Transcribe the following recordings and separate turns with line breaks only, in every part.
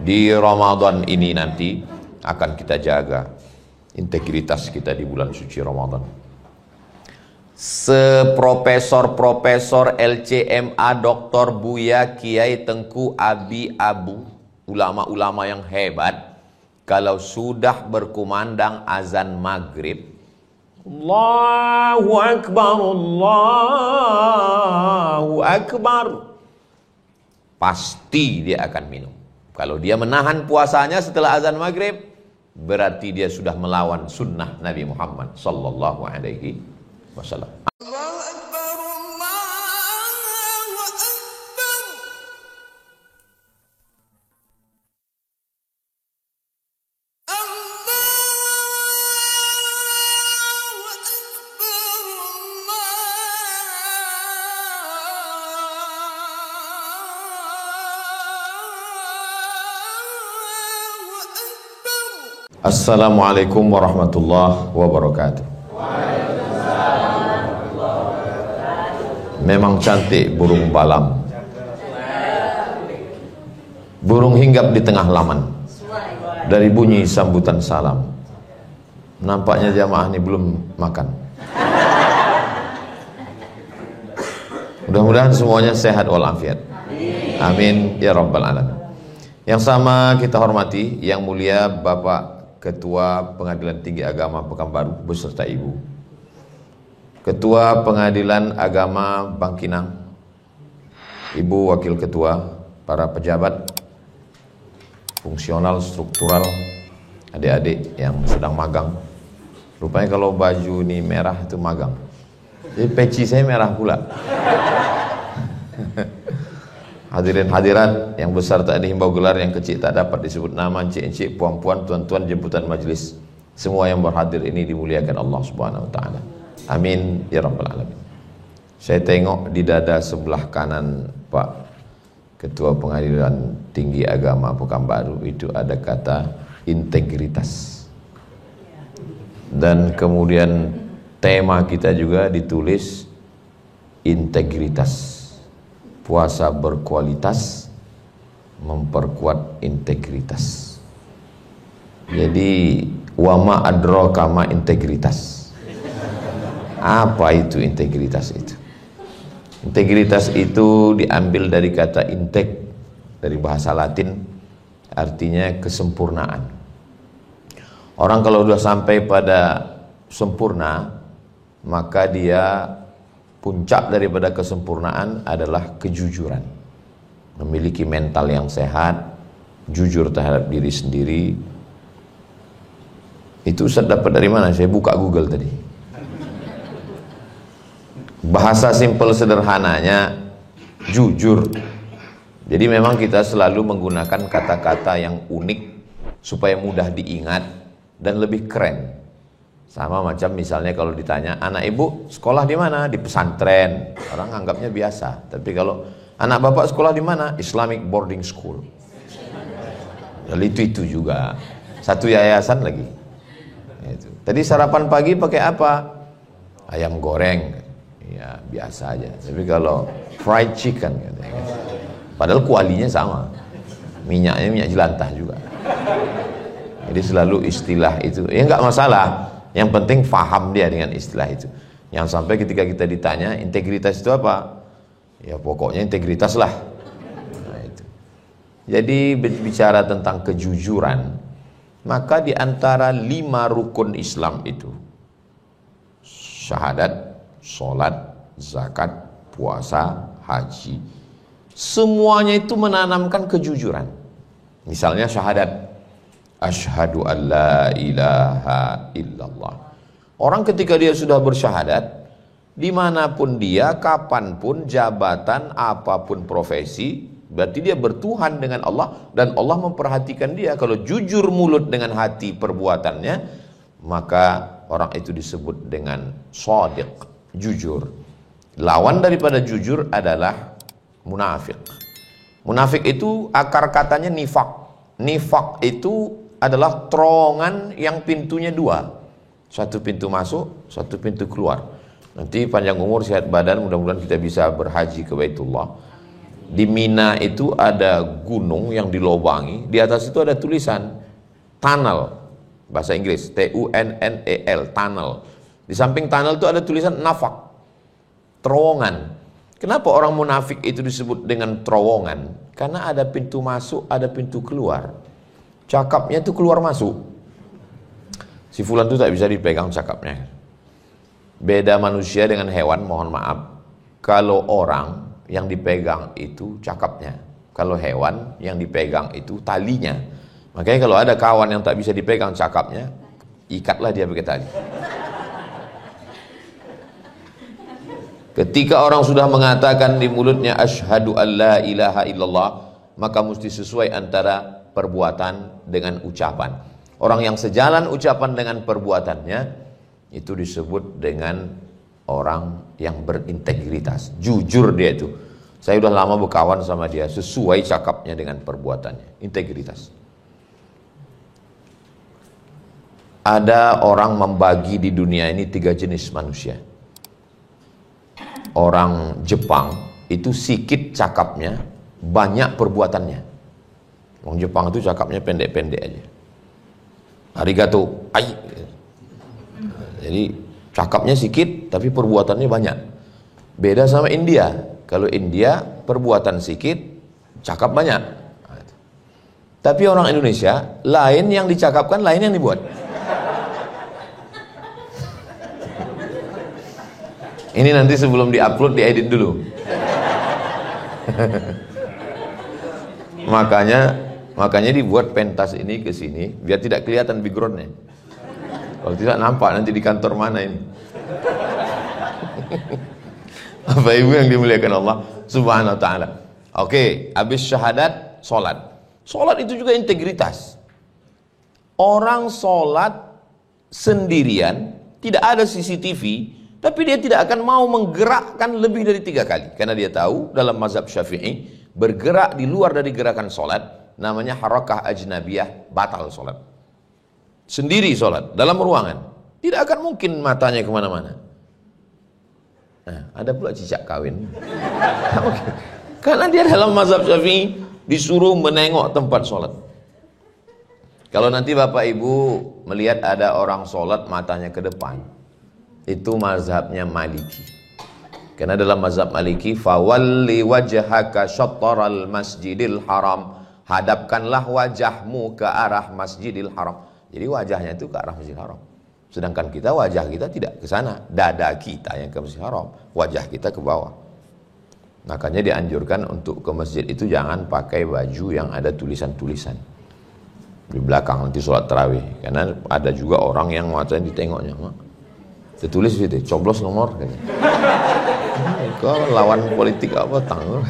Di Ramadan ini nanti akan kita jaga integritas kita di bulan suci Ramadan. Seprofesor-profesor LCMA, Dr. Buya, Kiai Tengku Abi Abu, ulama-ulama yang hebat, kalau sudah berkumandang azan maghrib, Allahu Akbar, Allahu Akbar, pasti dia akan minum. Kalau dia menahan puasanya setelah azan maghrib, berarti dia sudah melawan sunnah Nabi Muhammad sallallahu alaihi wasallam. Assalamualaikum warahmatullahi wabarakatuh. Memang cantik burung balam, burung hinggap di tengah laman. Dari bunyi sambutan salam, nampaknya jamaah ini belum makan. Mudah-mudahan semuanya sehat walafiat. Amin ya rabbal alamin. Yang sama kita hormati Yang Mulia Bapak Ketua Pengadilan Tinggi Agama Pekanbaru beserta Ibu, Ketua Pengadilan Agama Bangkinang, Ibu Wakil Ketua, para pejabat, fungsional, struktural, adik-adik yang sedang magang. Rupanya kalau baju ini merah itu magang, jadi peci saya merah pula. Hadirin hadirat yang besar tak dihimbau gelar, yang kecil tak dapat disebut nama, encik-encik, puan-puan, tuan-tuan, jemputan majelis, semua yang berhadir ini dimuliakan Allah Subhanahu wa taala. Amin ya rabbal alamin. Saya tengok di dada sebelah kanan Pak Ketua Pengadilan Tinggi Agama Pekanbaru itu ada kata integritas. Dan kemudian tema kita juga ditulis integritas. Puasa berkualitas, memperkuat integritas. Jadi wama adraka ma integritas. Apa itu integritas itu? Integritas itu diambil dari kata integ, dari bahasa Latin, artinya kesempurnaan. Orang kalau sudah sampai pada sempurna, maka dia puncak daripada kesempurnaan adalah kejujuran. Memiliki mental yang sehat, jujur terhadap diri sendiri. Itu Ustaz dapat dari mana? Saya buka Google tadi. Bahasa simpel sederhananya jujur. Jadi memang kita selalu menggunakan kata-kata yang unik supaya mudah diingat dan lebih keren. Sama macam misalnya kalau ditanya, anak ibu sekolah di mana? Di pesantren. Orang anggapnya biasa. Tapi kalau anak bapak sekolah di mana? Islamic boarding school. Lalu itu juga. Satu yayasan lagi. Itu. Tadi sarapan pagi pakai apa? Ayam goreng. Ya biasa aja. Tapi kalau fried chicken, katanya. Padahal kualinya sama. Minyaknya minyak jelantah juga. Jadi selalu istilah itu. Ya enggak masalah. Yang penting faham dia dengan istilah itu. Yang sampai ketika kita ditanya integritas itu apa? Ya pokoknya integritas lah. Nah, itu. Jadi bicara tentang kejujuran, maka di antara 5 rukun Islam itu, syahadat, sholat, zakat, puasa, haji, semuanya itu menanamkan kejujuran. Misalnya syahadat, asyhadu an la ilaha illallah. Orang ketika dia sudah bersyahadat, dimanapun dia, kapanpun, jabatan, apapun profesi, berarti dia bertuhan dengan Allah, dan Allah memperhatikan dia. Kalau jujur mulut dengan hati perbuatannya, maka orang itu disebut dengan shadiq, jujur. Lawan daripada jujur adalah munafik. Munafik itu akar katanya nifak. Nifak itu adalah terowongan yang pintunya 2. Satu pintu masuk, satu pintu keluar. Nanti panjang umur, sehat badan, mudah-mudahan kita bisa berhaji ke Baitullah. Di Mina itu ada gunung yang dilobangi, di atas itu ada tulisan tunnel, bahasa Inggris, Tunnel, tunnel. Di samping tunnel itu ada tulisan nafak, terowongan. Kenapa orang munafik itu disebut dengan terowongan? Karena ada pintu masuk, ada pintu keluar. Cakapnya itu keluar masuk. Si fulan itu tak bisa dipegang cakapnya. Beda manusia dengan hewan, mohon maaf. Kalau orang yang dipegang itu cakapnya, kalau hewan yang dipegang itu talinya. Makanya kalau ada kawan yang tak bisa dipegang cakapnya, ikatlah dia pakai tali. Ketika orang sudah mengatakan di mulutnya asyhadu alla ilaha illallah, maka mesti sesuai antara perbuatan dengan ucapan. Orang yang sejalan ucapan dengan perbuatannya itu disebut dengan orang yang berintegritas, jujur dia itu. Saya udah lama berkawan sama dia, sesuai cakapnya dengan perbuatannya, integritas. Ada orang membagi di dunia ini 3 jenis manusia. Orang Jepang itu sikit cakapnya, banyak perbuatannya. Orang Jepang itu cakapnya pendek-pendek aja. Arigato, ai. Jadi cakapnya sikit tapi perbuatannya banyak. Beda sama India. Kalau India perbuatan sikit, cakap banyak. Tapi orang Indonesia, lain yang dicakapkan, lain yang dibuat. Ini nanti sebelum diupload diedit dulu. Makanya dibuat pentas ini ke sini biar tidak kelihatan backgroundnya. Kalau tidak nampak nanti di kantor mana ini. Bapak Ibu yang dimuliakan Allah Subhanahu wa taala. Oke, habis syahadat, salat. Salat itu juga integritas. Orang salat sendirian, tidak ada CCTV, tapi dia tidak akan mau menggerakkan lebih dari 3 kali. Karena dia tahu dalam mazhab Syafi'i, bergerak di luar dari gerakan salat namanya harakah ajnabiyah, batal salat. Sendiri salat dalam ruangan, tidak akan mungkin matanya kemana-mana. Nah, ada pula cicak kawin. Karena dia dalam mazhab Syafi'i disuruh menengok tempat sholat. Kalau nanti Bapak Ibu melihat ada orang sholat matanya ke depan, itu mazhabnya Maliki. Karena dalam mazhab Maliki, fawalli wajhaka syatral masjidil haram, hadapkanlah wajahmu ke arah masjidil haram. Jadi wajahnya itu ke arah masjidil haram. Sedangkan kita, wajah kita tidak ke sana, dada kita yang ke Masjidil Haram, wajah kita ke bawah. Makanya dianjurkan untuk ke masjid itu jangan pakai baju yang ada tulisan-tulisan di belakang nanti sholat tarawih. Karena ada juga orang yang matanya ditengoknya, tertulis gitu, coblos nomor. Kau lawan politik apa tanggung?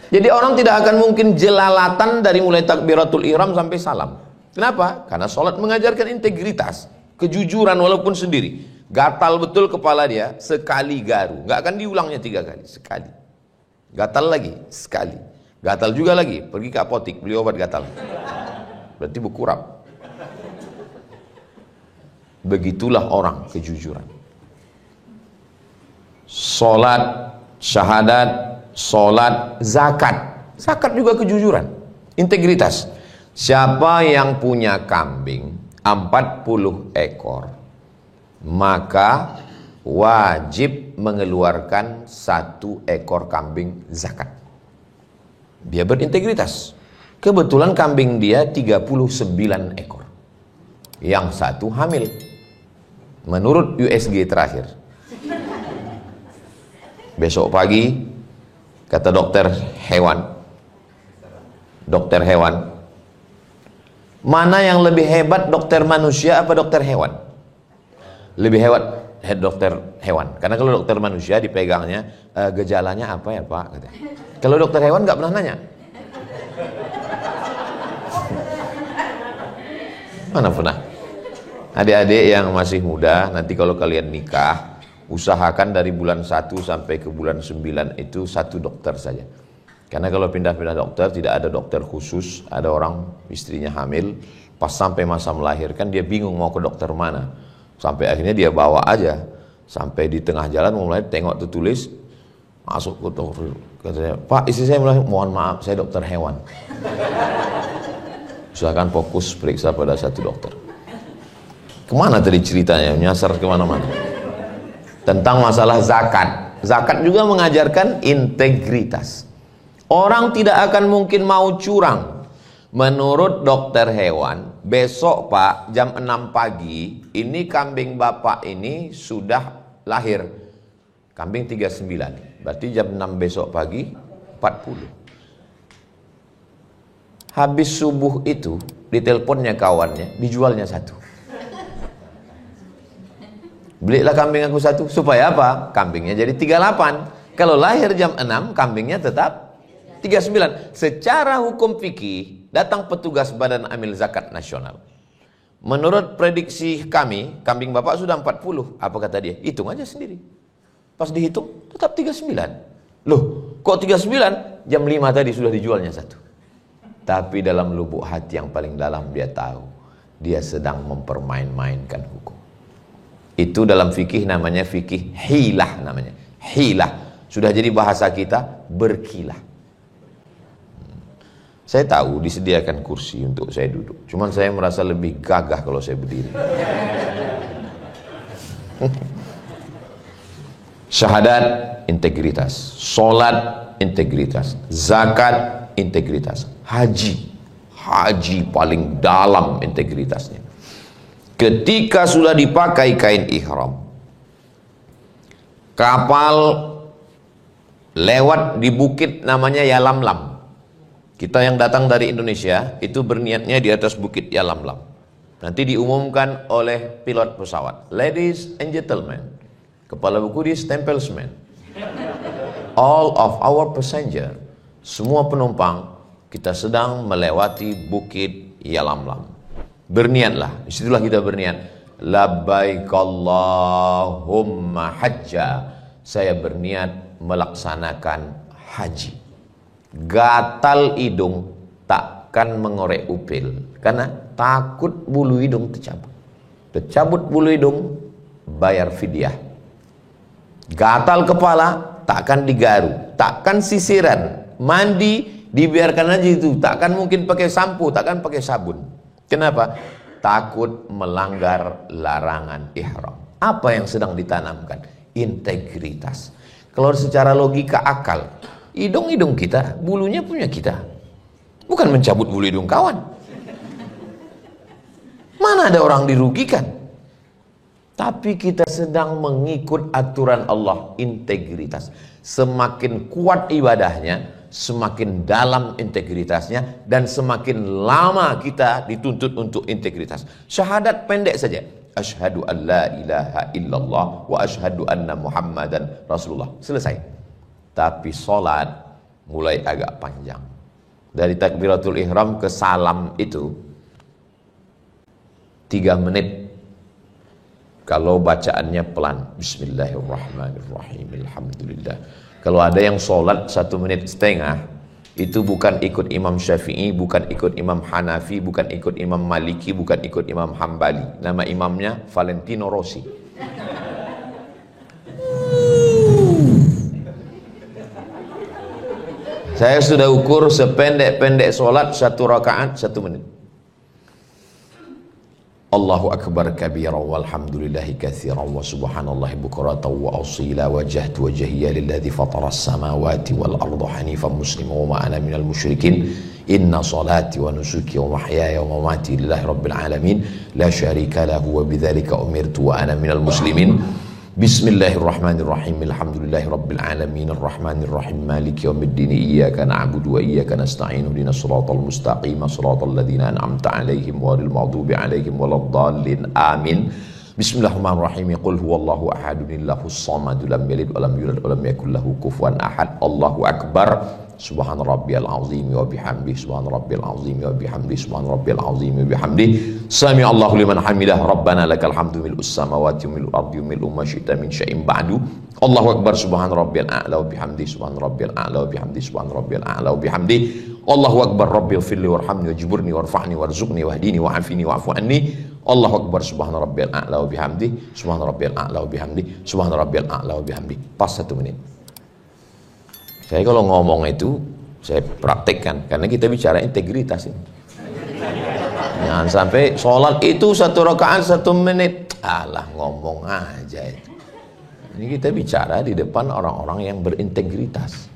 Jadi orang tidak akan mungkin jelalatan dari mulai takbiratul ihram sampai salam. Kenapa? Karena sholat mengajarkan integritas, kejujuran walaupun sendiri. Gatal betul kepala dia, sekali garu. Nggak akan diulangnya 3 kali, sekali. Gatal lagi, sekali. Gatal juga lagi, pergi ke apotik, beli obat gatal. Berarti berkurap. Begitulah orang kejujuran. Sholat, syahadat, sholat, zakat. Zakat juga kejujuran, integritas. Siapa yang punya kambing 40 ekor, maka wajib mengeluarkan 1 ekor kambing zakat. Dia berintegritas. Kebetulan kambing dia 39 ekor. Yang 1 hamil. Menurut USG terakhir. Besok pagi, kata dokter hewan, mana yang lebih hebat, dokter manusia apa dokter hewan? Lebih hebat dokter hewan. Karena kalau dokter manusia dipegangnya, gejalanya apa ya Pak? Gitu. Kalau dokter hewan nggak pernah nanya. Mana pernah? Adik-adik yang masih muda, nanti kalau kalian nikah, usahakan dari bulan 1 sampai ke bulan 9 itu 1 dokter saja. Karena kalau pindah-pindah dokter, tidak ada dokter khusus. Ada orang istrinya hamil, pas sampai masa melahirkan dia bingung mau ke dokter mana. Sampai akhirnya dia bawa aja. Sampai di tengah jalan mulai tengok tertulis Masuk ke dokter, katanya, Pak, istri saya bilang, mohon maaf, saya dokter hewan. Silakan fokus periksa pada satu dokter. Kemana tadi ceritanya? Nyasar kemana-mana. Tentang masalah zakat. Zakat juga mengajarkan integritas. Orang tidak akan mungkin mau curang. Menurut dokter hewan, besok Pak, jam 6 pagi, ini kambing Bapak ini sudah lahir. Kambing 39. Berarti jam 6 besok pagi, 40. Habis subuh itu, diteleponnya kawannya, dijualnya satu. Belilah kambing aku satu. Supaya apa? Kambingnya jadi 38. Kalau lahir jam 6, kambingnya tetap 39. Secara hukum fikih, datang petugas Badan Amil Zakat Nasional. Menurut prediksi kami, kambing Bapak sudah 40. Apa kata dia? Hitung aja sendiri. Pas dihitung, tetap 39. Loh, kok 39? Jam 5 tadi sudah dijualnya satu. Tapi dalam lubuk hati yang paling dalam dia tahu, dia sedang mempermain-mainkan hukum. Itu dalam fikih namanya fikih hilah namanya. Hilah. Sudah jadi bahasa kita berkilah. Saya tahu disediakan kursi untuk saya duduk. Cuman saya merasa lebih gagah kalau saya berdiri. Syahadat, integritas. Sholat, integritas. Zakat, integritas. Haji. Haji paling dalam integritasnya. Ketika sudah dipakai kain ihram, kapal lewat di bukit namanya Yalamlam. Kita yang datang dari Indonesia itu berniatnya di atas bukit Yalamlam. Nanti diumumkan oleh pilot pesawat, ladies and gentlemen, kepala buku di stempelsman, all of our passenger, semua penumpang, kita sedang melewati bukit Yalamlam. Berniatlah, disitulah kita berniat. Labbaik Allahumma hajja. Saya berniat melaksanakan haji. Gatal hidung takkan mengorek upil, karena takut bulu hidung tercabut. Tercabut bulu hidung, bayar fidyah. Gatal kepala, takkan digaru, takkan sisiran, mandi dibiarkan aja itu, takkan mungkin pakai sampo, takkan pakai sabun. Kenapa? Takut melanggar larangan ihram. Apa yang sedang ditanamkan? Integritas. Kalau secara logika akal, hidung-hidung kita, bulunya punya kita. Bukan mencabut bulu hidung kawan. Mana ada orang dirugikan? Tapi kita sedang mengikut aturan Allah, integritas. Semakin kuat ibadahnya, semakin dalam integritasnya, dan semakin lama kita dituntut untuk integritas. Syahadat pendek saja. Asyhadu an la ilaha illallah wa asyhadu anna Muhammadan Rasulullah. Selesai. Tapi sholat mulai agak panjang. Dari takbiratul ihram ke salam itu 3 menit. Kalau bacaannya pelan, bismillahirrahmanirrahim, alhamdulillah. Kalau ada yang sholat 1 menit setengah, itu bukan ikut Imam Syafi'i, bukan ikut Imam Hanafi, bukan ikut Imam Maliki, bukan ikut Imam Hambali. Nama imamnya Valentino Rossi. Saya sudah ukur sependek-pendek sholat 1 rakaat 1 menit. Allahu akbar kabira walhamdulillahi katsiran wa subhanallahi bukratan wa asila wajhtu wajhiya lilladzi fatara as-samawati wal arda hanifan musliman wa ma ana minal musyrikin inna salati wa nusuki wa mahyaya wa mamati lillahi rabbil alamin la syarika lahu wa bidzalika umirtu wa ana minal muslimin. Bismillahirrahmanirrahim. Alhamdulillahi rabbil alamin arrahmanir rahim maliki yaumiddin iyyaka na'budu wa iyyaka nasta'in ihdinas siratal mustaqim siratal ladzina an'amta 'alaihim ghairil maghdubi 'alaihim waladdallin amin. Bismillahirrahmanirrahim. Qul huwallahu ahadun illahus samad lam yalid wa lam yulad wa lam yakul lahu kufuwan ahad. Allahu akbar. Subhana rabbiyal azim wa bihamdi, subhana rabbiyal azim wa bihamdi, subhana rabbiyal azim wa bihamdi. Sami Allahu liman hamidah. Rabbana lakal hamdu mil'us samawati wa mil'ul ardi wa mil'u ma syi'ta min syai'in ba'du. Allahu akbar. Subhana rabbiyal a'la wa bihamdi, subhana rabbiyal a'la wa bihamdi, subhana rabbiyal a'la wa bihamdi. Allahu akbar. Rabbighfirli warhamni wajburni warfa'ni warzuqni wahdini wa'afini wa'fu anni. Allahu akbar. Subhana rabbiyal a'la wa bihamdi, subhana rabbiyal a'la wa bihamdi, subhana rabbiyal a'la wa bihamdi. Pas 1 menit. Saya kalau ngomong itu saya praktekkan, karena kita bicara integritas ini. Jangan sampai sholat itu 1 rakaat 1 menit, alah ngomong aja itu. Ini kita bicara di depan orang-orang yang berintegritas.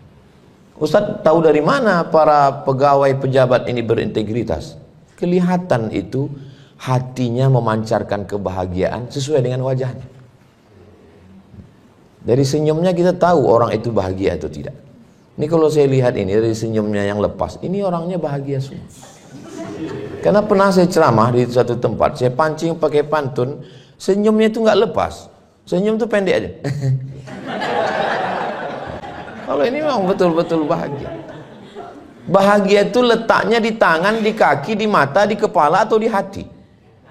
Ustadz, tahu dari mana para pegawai pejabat ini berintegritas? Kelihatan itu hatinya memancarkan kebahagiaan sesuai dengan wajahnya. Dari senyumnya kita tahu orang itu bahagia atau tidak. Ini kalau saya lihat ini dari senyumnya yang lepas, ini orangnya bahagia semua. Karena pernah saya ceramah di satu tempat, saya pancing pakai pantun, senyumnya itu nggak lepas, senyum itu pendek aja. Kalau ini memang betul-betul bahagia. Bahagia itu letaknya di tangan, di kaki, di mata, di kepala atau di hati?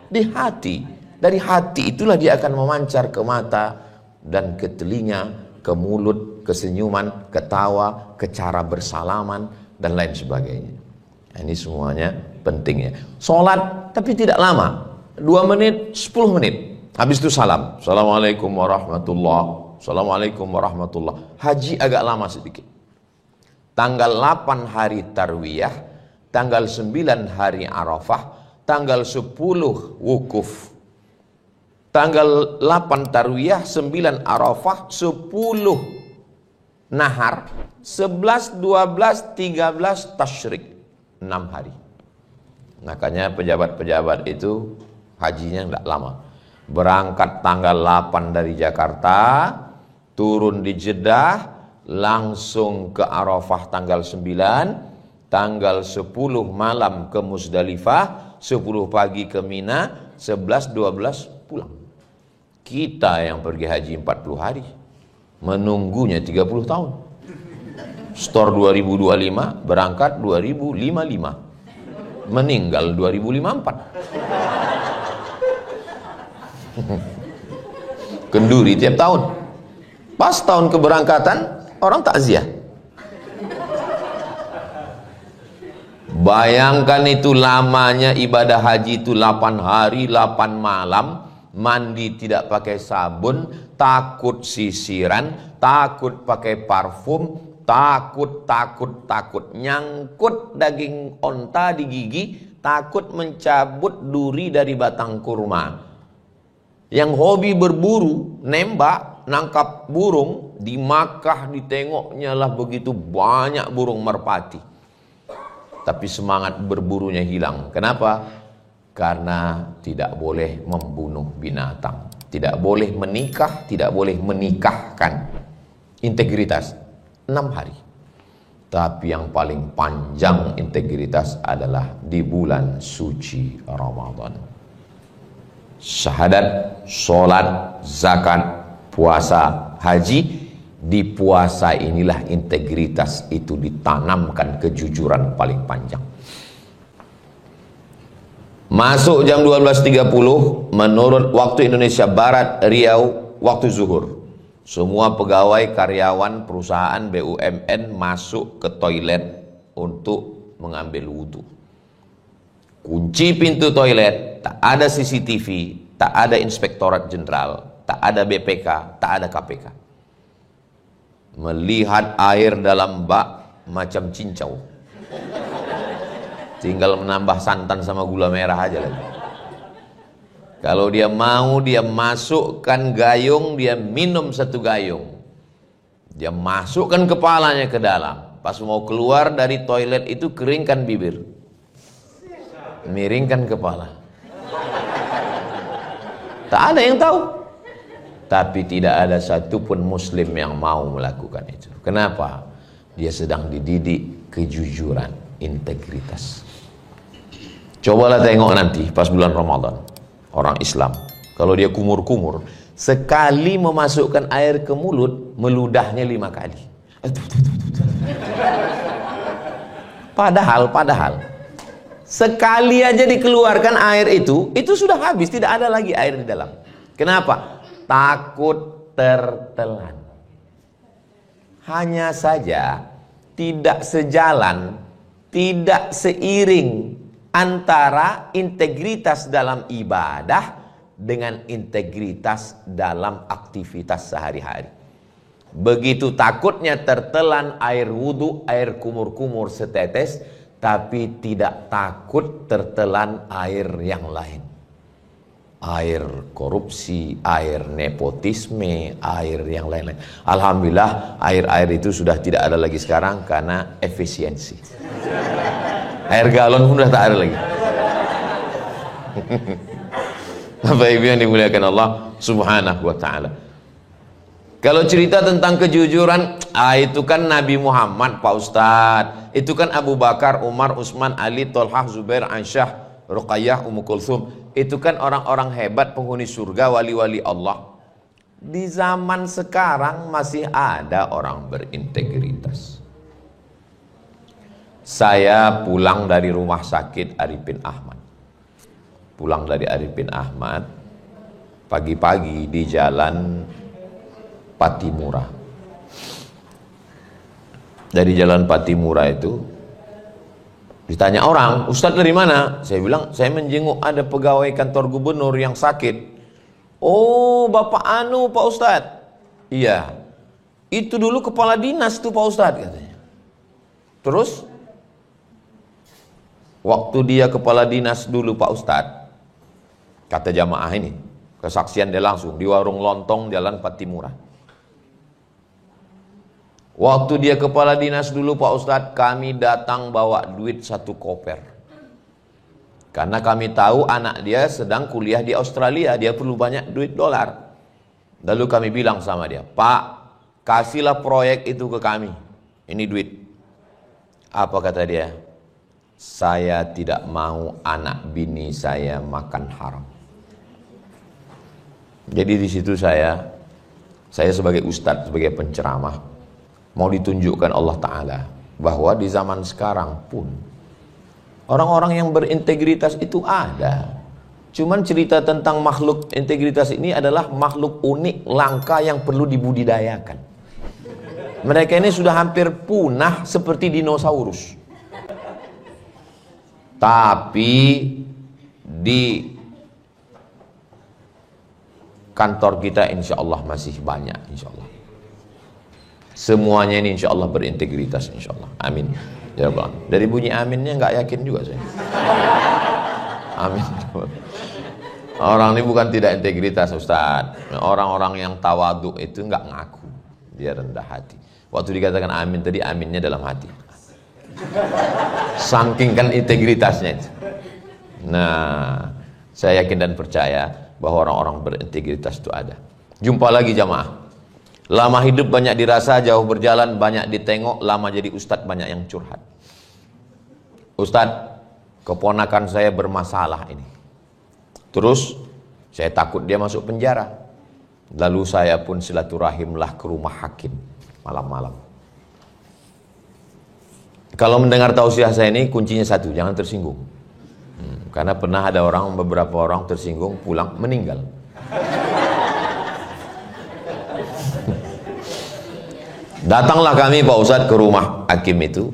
Di hati. Dari hati itulah dia akan memancar ke mata dan ke telinga, ke mulut, ke senyuman, ke tawa, ke cara bersalaman, dan lain sebagainya. Ini semuanya pentingnya. Sholat, tapi tidak lama. 2 menit, 10 menit. Habis itu salam. Assalamualaikum warahmatullahi. Assalamualaikum warahmatullahi. Haji agak lama sedikit. Tanggal 8 hari Tarwiyah, tanggal 9 hari Arafah, tanggal 10 wukuf. Tanggal 8 Tarwiyah, 9 Arafah, 10 Nahar, 11, 12, 13 Tasyrik, 6 hari. Makanya pejabat-pejabat itu hajinya tidak lama. Berangkat tanggal 8 dari Jakarta, turun di Jeddah, langsung ke Arafah tanggal 9, tanggal 10 malam ke Musdalifah, 10 pagi ke Mina, 11, 12 pulang. Kita yang pergi haji 40 hari, menunggunya 30 tahun. Store 2025, berangkat 2055, meninggal 2054. Kenduri tiap tahun. Pas tahun keberangkatan, orang takziah. Bayangkan itu lamanya ibadah haji itu 8 hari 8 malam, mandi tidak pakai sabun, takut sisiran, takut pakai parfum, takut nyangkut daging onta di gigi, takut mencabut duri dari batang kurma. Yang hobi berburu, nembak, nangkap burung, di Makkah ditengoknya lah begitu banyak burung merpati. Tapi semangat berburunya hilang. Kenapa? Karena tidak boleh membunuh binatang, tidak boleh menikah, tidak boleh menikahkan. Integritas 6 hari. Tapi yang paling panjang integritas adalah di bulan suci Ramadan. Syahadat, sholat, zakat, puasa, haji. Di puasa inilah integritas itu ditanamkan, kejujuran paling panjang. Masuk jam 12.30 menurut waktu Indonesia Barat, Riau, waktu zuhur. Semua pegawai, karyawan, perusahaan, BUMN masuk ke toilet untuk mengambil wudhu. Kunci pintu toilet, tak ada CCTV, tak ada Inspektorat Jenderal, tak ada BPK, tak ada KPK. Melihat air dalam bak macam cincau. Tinggal menambah santan sama gula merah aja lagi. Kalau dia mau, dia masukkan gayung, dia minum 1 gayung. Dia masukkan kepalanya ke dalam. Pas mau keluar dari toilet itu, keringkan bibir, miringkan kepala. Tak ada yang tahu. Tapi tidak ada satupun muslim yang mau melakukan itu. Kenapa? Dia sedang dididik kejujuran, integritas. Cobalah tengok nanti pas bulan Ramadan, orang Islam, kalau dia kumur-kumur, sekali memasukkan air ke mulut, meludahnya 5 kali. Padahal sekali aja dikeluarkan air itu sudah habis, tidak ada lagi air di dalam. Kenapa? Takut tertelan. Hanya saja tidak sejalan, tidak seiring antara integritas dalam ibadah dengan integritas dalam aktivitas sehari-hari. Begitu takutnya tertelan air wudhu, air kumur-kumur setetes, tapi tidak takut tertelan air yang lain. Air korupsi, air nepotisme, air yang lain-lain. Alhamdulillah air-air itu sudah tidak ada lagi sekarang karena efisiensi. Air galon pun sudah tak ada lagi. Bapak Ibu yang dimuliakan Allah Subhanahu wa ta'ala. Kalau cerita tentang kejujuran, itu kan Nabi Muhammad, Pak Ustadz. Itu kan Abu Bakar, Umar, Utsman, Ali, Tolhah, Zubair, Aisyah, Ruqayyah, Ummu Kulthum. Itu kan orang-orang hebat penghuni surga, wali-wali Allah. Di zaman sekarang masih ada orang berintegritas. Saya pulang dari rumah sakit Arifin Ahmad. Pulang dari Arifin Ahmad, pagi-pagi di jalan Patimura. Dari jalan Patimura itu ditanya orang, Ustadz dari mana? Saya bilang, saya menjenguk ada pegawai kantor gubernur yang sakit. Oh, Bapak Anu Pak Ustadz. Iya, itu dulu kepala dinas tuh Pak Ustadz katanya. Terus waktu dia kepala dinas dulu Pak Ustadz, kata jamaah ini, kesaksian dia langsung di warung lontong jalan Patimura. Waktu dia kepala dinas dulu Pak Ustadz, kami datang bawa duit 1 koper. Karena kami tahu anak dia sedang kuliah di Australia, dia perlu banyak duit dolar. Lalu kami bilang sama dia, Pak, kasihlah proyek itu ke kami, ini duit. Apa kata dia? Saya tidak mau anak bini saya makan haram. Jadi di situ saya sebagai ustadz, sebagai penceramah, mau ditunjukkan Allah Ta'ala bahwa di zaman sekarang pun orang-orang yang berintegritas itu ada. Cuman cerita tentang makhluk integritas ini adalah makhluk unik, langka yang perlu dibudidayakan. Mereka ini sudah hampir punah seperti dinosaurus. Tapi di kantor kita insya Allah masih banyak, insya Allah. Semuanya ini insya Allah berintegritas, insya Allah. Amin. Ya Rabbal Alamin. Dari bunyi aminnya nggak yakin juga saya. Amin. Orang ini bukan tidak integritas Ustaz. Orang-orang yang tawaduk itu nggak ngaku, dia rendah hati. Waktu dikatakan amin tadi, aminnya dalam hati. Saking kan integritasnya itu. Nah, saya yakin dan percaya bahwa orang-orang berintegritas itu ada. Jumpa lagi jamaah. Lama hidup banyak dirasa, jauh berjalan banyak ditengok, lama jadi ustadz banyak yang curhat. Ustadz, keponakan saya bermasalah ini. Terus saya takut dia masuk penjara. Lalu saya pun silaturahimlah ke rumah hakim malam-malam. Kalau mendengar tausiah saya ini kuncinya satu, jangan tersinggung. Karena pernah ada beberapa orang tersinggung pulang meninggal. Datanglah kami Pak Ustadz ke rumah hakim itu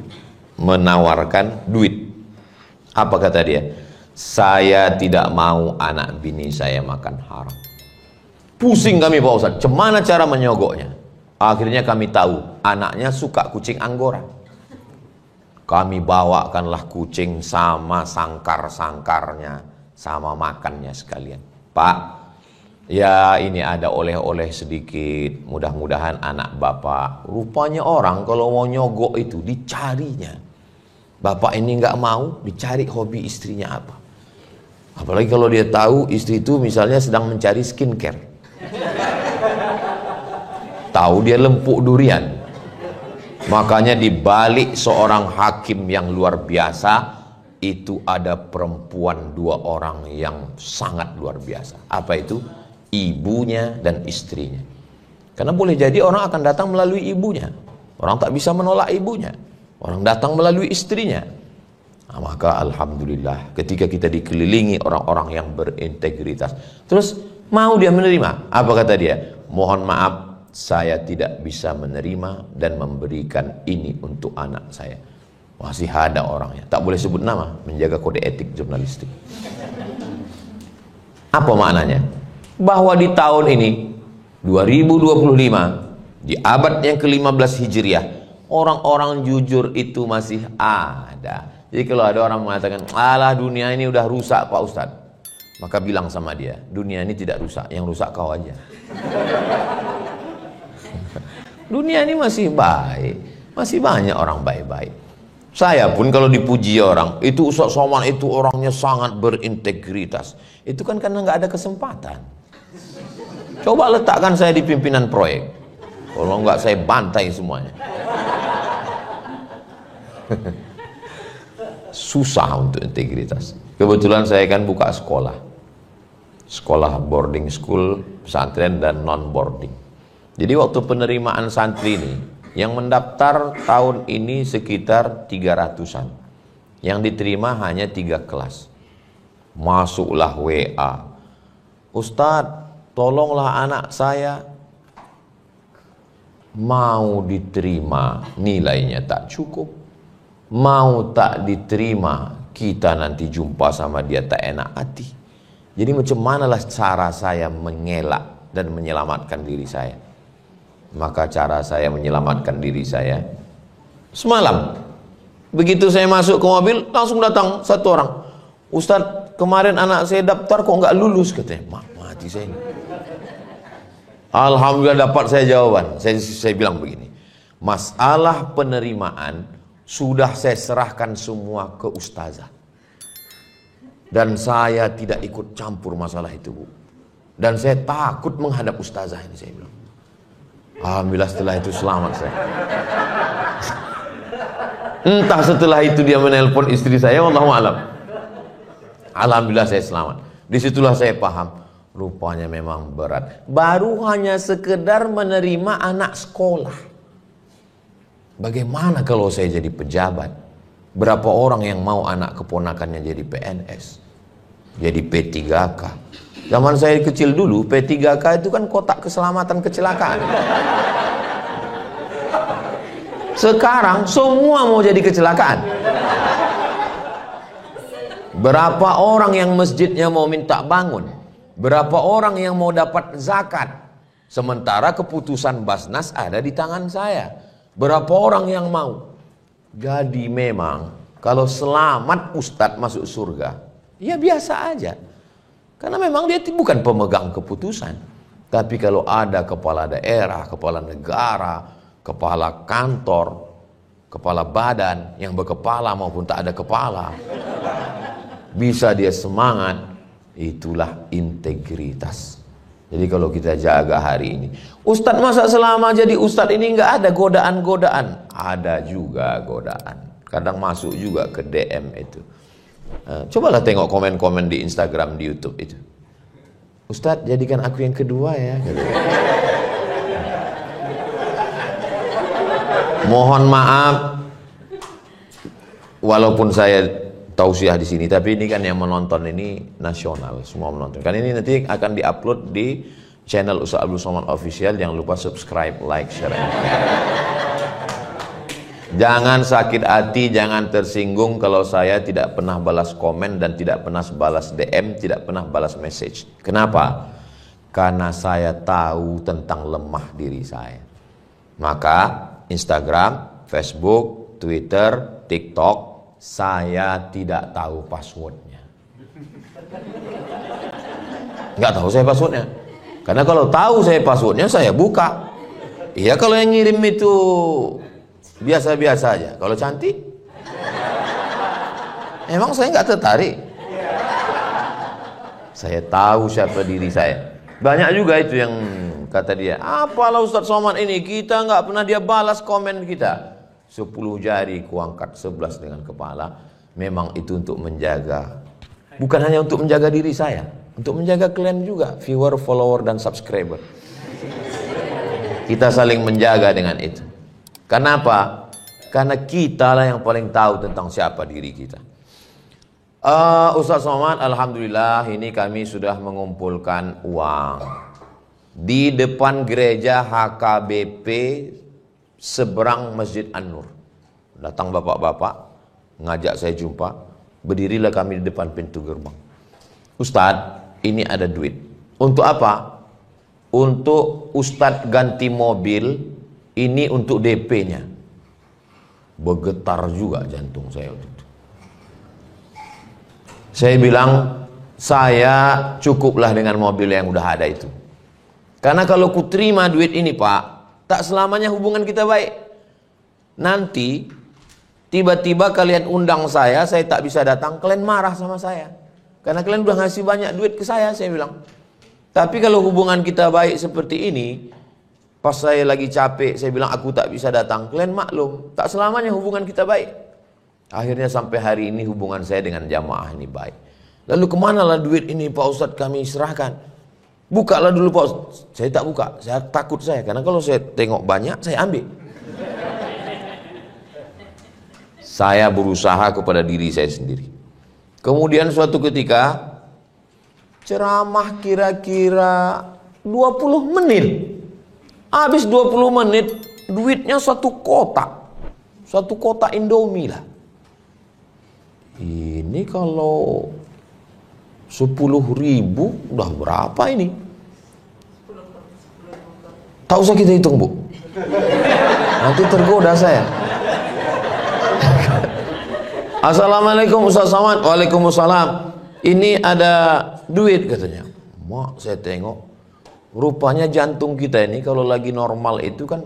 menawarkan duit. Apa kata dia? Saya tidak mau anak bini saya makan haram. Pusing kami Pak Ustadz, gimana cara menyogoknya? Akhirnya kami tahu anaknya suka kucing Anggora. Kami bawakanlah kucing sama sangkar-sangkarnya, sama makannya sekalian. Pak, ya ini ada oleh-oleh sedikit, mudah-mudahan anak bapak. Rupanya orang kalau mau nyogok itu dicarinya. Bapak ini nggak mau, dicari hobi istrinya apa. Apalagi kalau dia tahu istri itu misalnya sedang mencari skincare. Tahu dia lempuk durian. Makanya di balik seorang hakim yang luar biasa itu ada perempuan 2 orang yang sangat luar biasa. Apa itu? Ibunya dan istrinya. Karena boleh jadi orang akan datang melalui ibunya. Orang tak bisa menolak ibunya. Orang datang melalui istrinya. Nah, maka alhamdulillah ketika kita dikelilingi orang-orang yang berintegritas. Terus mau dia menerima? Apa kata dia? Mohon maaf, saya tidak bisa menerima dan memberikan ini untuk anak saya. Masih ada orangnya. Tak boleh sebut nama, menjaga kode etik jurnalistik. Apa maknanya? Bahwa di tahun ini 2025 Di abad yang ke-15 Hijriah, orang-orang jujur itu masih ada. Jadi kalau ada orang mengatakan, alah dunia ini udah rusak Pak Ustadz, maka bilang sama dia, dunia ini tidak rusak, yang rusak kau aja. Dunia ini masih baik, masih banyak orang baik-baik. Saya pun kalau dipuji orang, itu Ustadz Somad itu orangnya sangat berintegritas. Itu kan karena nggak ada kesempatan. Coba letakkan saya di pimpinan proyek. Kalau nggak saya bantai semuanya. Susah untuk integritas. Kebetulan saya kan buka sekolah. Sekolah boarding school, pesantren dan non boarding. Jadi waktu penerimaan santri ini, yang mendaftar tahun ini sekitar 300-an. Yang diterima hanya 3 kelas. Masuklah WA. Ustadz, tolonglah anak saya. Mau diterima, nilainya tak cukup. Mau tak diterima, kita nanti jumpa sama dia tak enak hati. Jadi macam manalah cara saya mengelak dan menyelamatkan diri saya. Maka cara saya menyelamatkan diri saya, semalam begitu saya masuk ke mobil, langsung datang satu orang. Ustadz, kemarin anak saya daftar kok nggak lulus, katanya. Mati saya ini. Alhamdulillah dapat saya jawaban. Saya bilang begini, masalah penerimaan sudah saya serahkan semua ke ustazah, dan saya tidak ikut campur masalah itu, Bu. Dan saya takut menghadap ustazah ini, saya bilang. Alhamdulillah setelah itu selamat saya. Entah setelah itu dia menelpon istri saya, wallahu alam. Alhamdulillah saya selamat. Disitulah saya paham, rupanya memang berat. Baru hanya sekedar menerima anak sekolah. Bagaimana kalau saya jadi pejabat? Berapa orang yang mau anak keponakannya jadi PNS, jadi P3K? Zaman saya kecil dulu, P3K itu kan kotak keselamatan kecelakaan. Sekarang semua mau jadi kecelakaan. Berapa orang yang masjidnya mau minta bangun? Berapa orang yang mau dapat zakat? Sementara keputusan Basnas ada di tangan saya. Berapa orang yang mau? Jadi memang kalau selamat Ustadz masuk surga, ya biasa aja. Karena memang dia bukan pemegang keputusan. Tapi kalau ada kepala daerah, kepala negara, kepala kantor, kepala badan yang berkepala maupun tak ada kepala, bisa dia semangat, itulah integritas. Jadi kalau kita jaga hari ini, Ustadz masa selama jadi Ustadz ini nggak ada godaan-godaan? Ada juga godaan. Kadang masuk juga ke DM itu. Cobalah tengok komen-komen di Instagram, di YouTube itu. Ustadz, jadikan aku yang kedua ya. Mohon maaf, walaupun saya tausiah di sini, tapi ini kan yang menonton ini nasional, semua menonton. Kan ini nanti akan diupload di channel Ustadz Abdul Somad Official. Jangan lupa subscribe, like, share. Jangan sakit hati, jangan tersinggung kalau saya tidak pernah balas komen dan tidak pernah balas DM, tidak pernah balas message. Kenapa? Karena saya tahu tentang lemah diri saya. Maka Instagram, Facebook, Twitter, TikTok, saya tidak tahu passwordnya. Nggak tahu saya passwordnya. Karena kalau tahu saya passwordnya, saya buka. Iya, kalau yang ngirim itu biasa-biasa aja. Kalau cantik, emang saya nggak tertarik. Saya tahu siapa diri saya. Banyak juga itu yang kata dia, apalah Ustadz Somad ini, kita nggak pernah dia balas komen kita. 10 jari kuangkat, 11 dengan kepala. Memang itu untuk menjaga, bukan hanya untuk menjaga diri saya, untuk menjaga kalian juga, viewer, follower, dan subscriber. Kita saling menjaga dengan itu. Kenapa? Karena kita lah yang paling tahu tentang siapa diri kita. Ustadz Somad, alhamdulillah ini kami sudah mengumpulkan uang di depan gereja HKBP seberang Masjid An-Nur. Datang bapak-bapak, ngajak saya jumpa, berdirilah kami di depan pintu gerbang. Ustadz, ini ada duit. Untuk apa? untuk Ustadz ganti mobil, ini untuk DP-nya. Bergetar juga jantung saya waktu itu. Saya bilang, saya cukuplah dengan mobil yang udah ada itu. Karena kalau ku terima duit ini Pak, tak selamanya hubungan kita baik. Nanti tiba-tiba kalian undang saya tak bisa datang, kalian marah sama saya. Karena kalian udah ngasih banyak duit ke saya bilang. Tapi kalau hubungan kita baik seperti ini, pas saya lagi capek, saya bilang aku tak bisa datang, kalian maklum, tak selamanya hubungan kita baik. Akhirnya sampai hari ini hubungan saya dengan jamaah ini baik. Lalu kemanalah duit ini Pak Ustadz kami serahkan? Bukalah dulu Pak Ustadz. Saya tak buka, saya takut karena kalau saya tengok banyak, saya ambil. Saya berusaha kepada diri saya sendiri. Kemudian suatu ketika, ceramah kira-kira 20 menit. Habis 20 menit, duitnya satu kotak Indomie lah. Ini kalau 10.000 udah berapa ini? Tak usah kita hitung Bu, nanti tergoda saya. Assalamualaikum Ustaz Somad. Waalaikumsalam. Ini ada duit katanya. Mak, saya tengok, rupanya jantung kita ini kalau lagi normal itu kan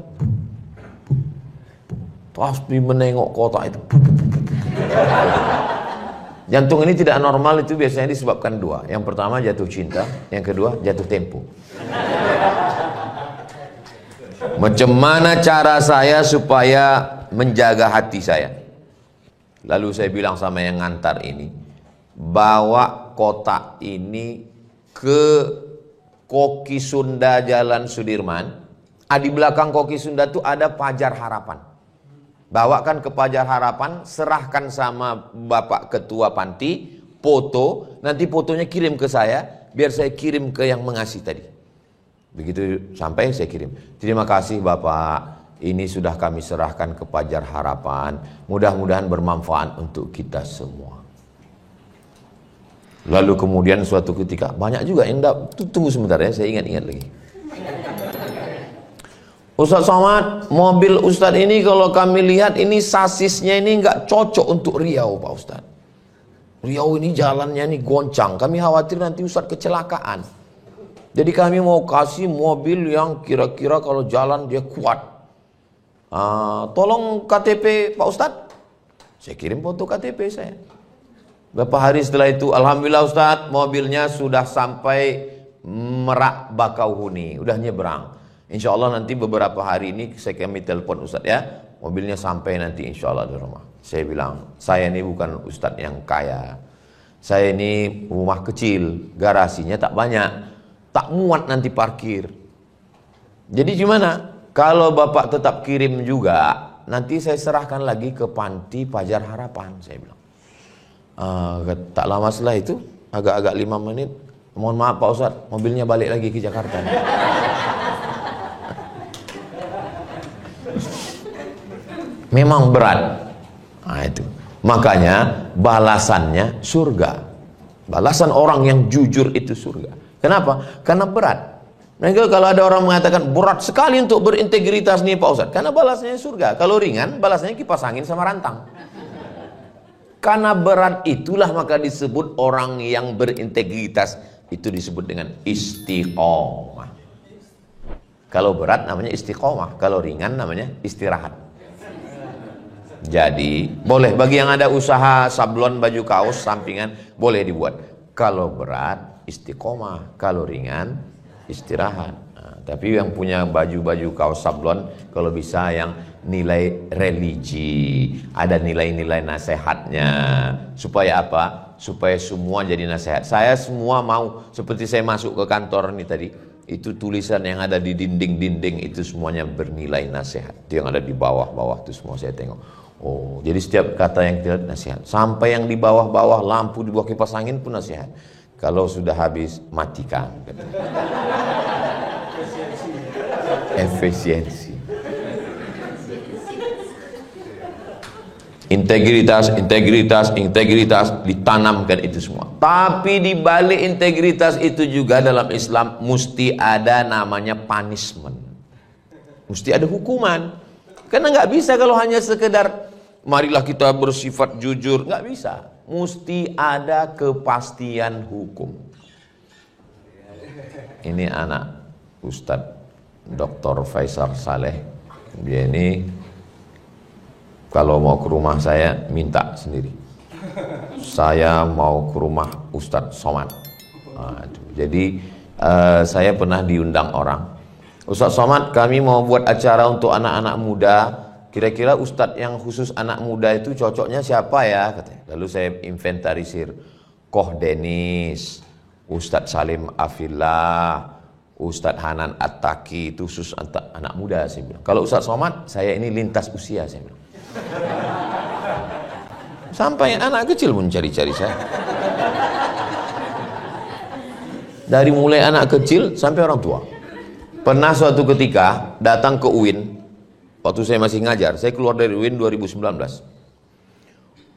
pasti menengok kotak itu. Jantung ini tidak normal itu biasanya disebabkan dua. Yang pertama jatuh cinta, yang kedua jatuh tempo. Macam mana cara saya supaya menjaga hati saya? Lalu saya bilang sama yang ngantar ini, bawa kotak ini ke Koki Sunda Jalan Sudirman. Di belakang Koki Sunda itu ada Pajar Harapan. Bawakan ke Pajar Harapan, serahkan sama Bapak Ketua Panti, foto, nanti fotonya kirim ke saya, biar saya kirim ke yang mengasih tadi. Begitu sampai saya kirim. Terima kasih Bapak, ini sudah kami serahkan ke Pajar Harapan, mudah-mudahan bermanfaat untuk kita semua. Lalu kemudian suatu ketika, banyak juga yang tunggu sebentar ya, saya ingat-ingat lagi. Ustaz Somad, mobil Ustaz ini kalau kami lihat ini sasisnya ini nggak cocok untuk Riau Pak Ustaz. Riau ini jalannya ini goncang, kami khawatir nanti Ustaz kecelakaan. Jadi kami mau kasih mobil yang kira-kira kalau jalan dia kuat. Tolong KTP Pak Ustaz. Saya kirim foto KTP saya. Beberapa hari setelah itu, alhamdulillah Ustaz, mobilnya sudah sampai Merak Bakauheni, udah nyebrang. Insya Allah nanti beberapa hari ini kami telepon Ustadz ya, mobilnya sampai nanti insya Allah di rumah. Saya bilang, saya ini bukan Ustadz yang kaya, saya ini rumah kecil, garasinya tak banyak, tak muat nanti parkir. Jadi gimana? Kalau Bapak tetap kirim juga, nanti saya serahkan lagi ke Panti Pajar Harapan, saya bilang. Tak lama setelah itu, agak-agak 5 menit, mohon maaf Pak Ustadz, mobilnya balik lagi ke Jakarta. Memang berat. Itu. Makanya balasannya surga. Balasan orang yang jujur itu surga. Kenapa? Karena berat. Mereka kalau ada orang mengatakan berat sekali untuk berintegritas nih Pak Ustadz, karena balasnya surga. Kalau ringan, balasnya kipas angin sama rantang. Karena berat itulah maka disebut orang yang berintegritas. Itu disebut dengan istiqomah. Kalau berat namanya istiqomah, kalau ringan namanya istirahat. Jadi boleh bagi yang ada usaha sablon baju kaos sampingan boleh dibuat. Kalau berat istiqomah, kalau ringan istirahat. Tapi yang punya baju-baju kaos sablon kalau bisa yang nilai religi, ada nilai-nilai nasihatnya. Supaya apa? Supaya semua jadi nasihat. Saya semua mau, seperti saya masuk ke kantor ini tadi, itu tulisan yang ada di dinding-dinding itu semuanya bernilai nasihat. Itu yang ada di bawah-bawah itu semua saya tengok. Oh, jadi setiap kata yang tidak nasihat. Sampai yang di bawah-bawah lampu di bawah kipas angin pun nasihat. Kalau sudah habis matikan. Efisiensi. Integritas, integritas, integritas, ditanamkan itu semua. Tapi di balik integritas itu juga dalam Islam mesti ada namanya punishment. Mesti ada hukuman. Karena nggak bisa kalau hanya sekedar marilah kita bersifat jujur, nggak bisa. Mesti ada kepastian hukum. Ini anak Ustadz Dr. Faisal Saleh. Dia ini kalau mau ke rumah saya minta sendiri. Saya mau ke rumah Ustadz Somad. Jadi saya pernah diundang orang. Ustadz Somad, kami mau buat acara untuk anak-anak muda. Kira-kira Ustadz yang khusus anak muda itu cocoknya siapa ya? Katanya. Lalu saya inventarisir. Koh Denis, Ustadz Salim Afillah, Ustadz Hanan At-Taki, itu khusus anak muda. Saya bilang. Kalau Ustadz Somad, saya ini lintas usia. Saya bilang. Sampai anak kecil pun cari-cari saya. Dari mulai anak kecil sampai orang tua. Pernah suatu ketika datang ke UIN, waktu saya masih ngajar, saya keluar dari UIN 2019.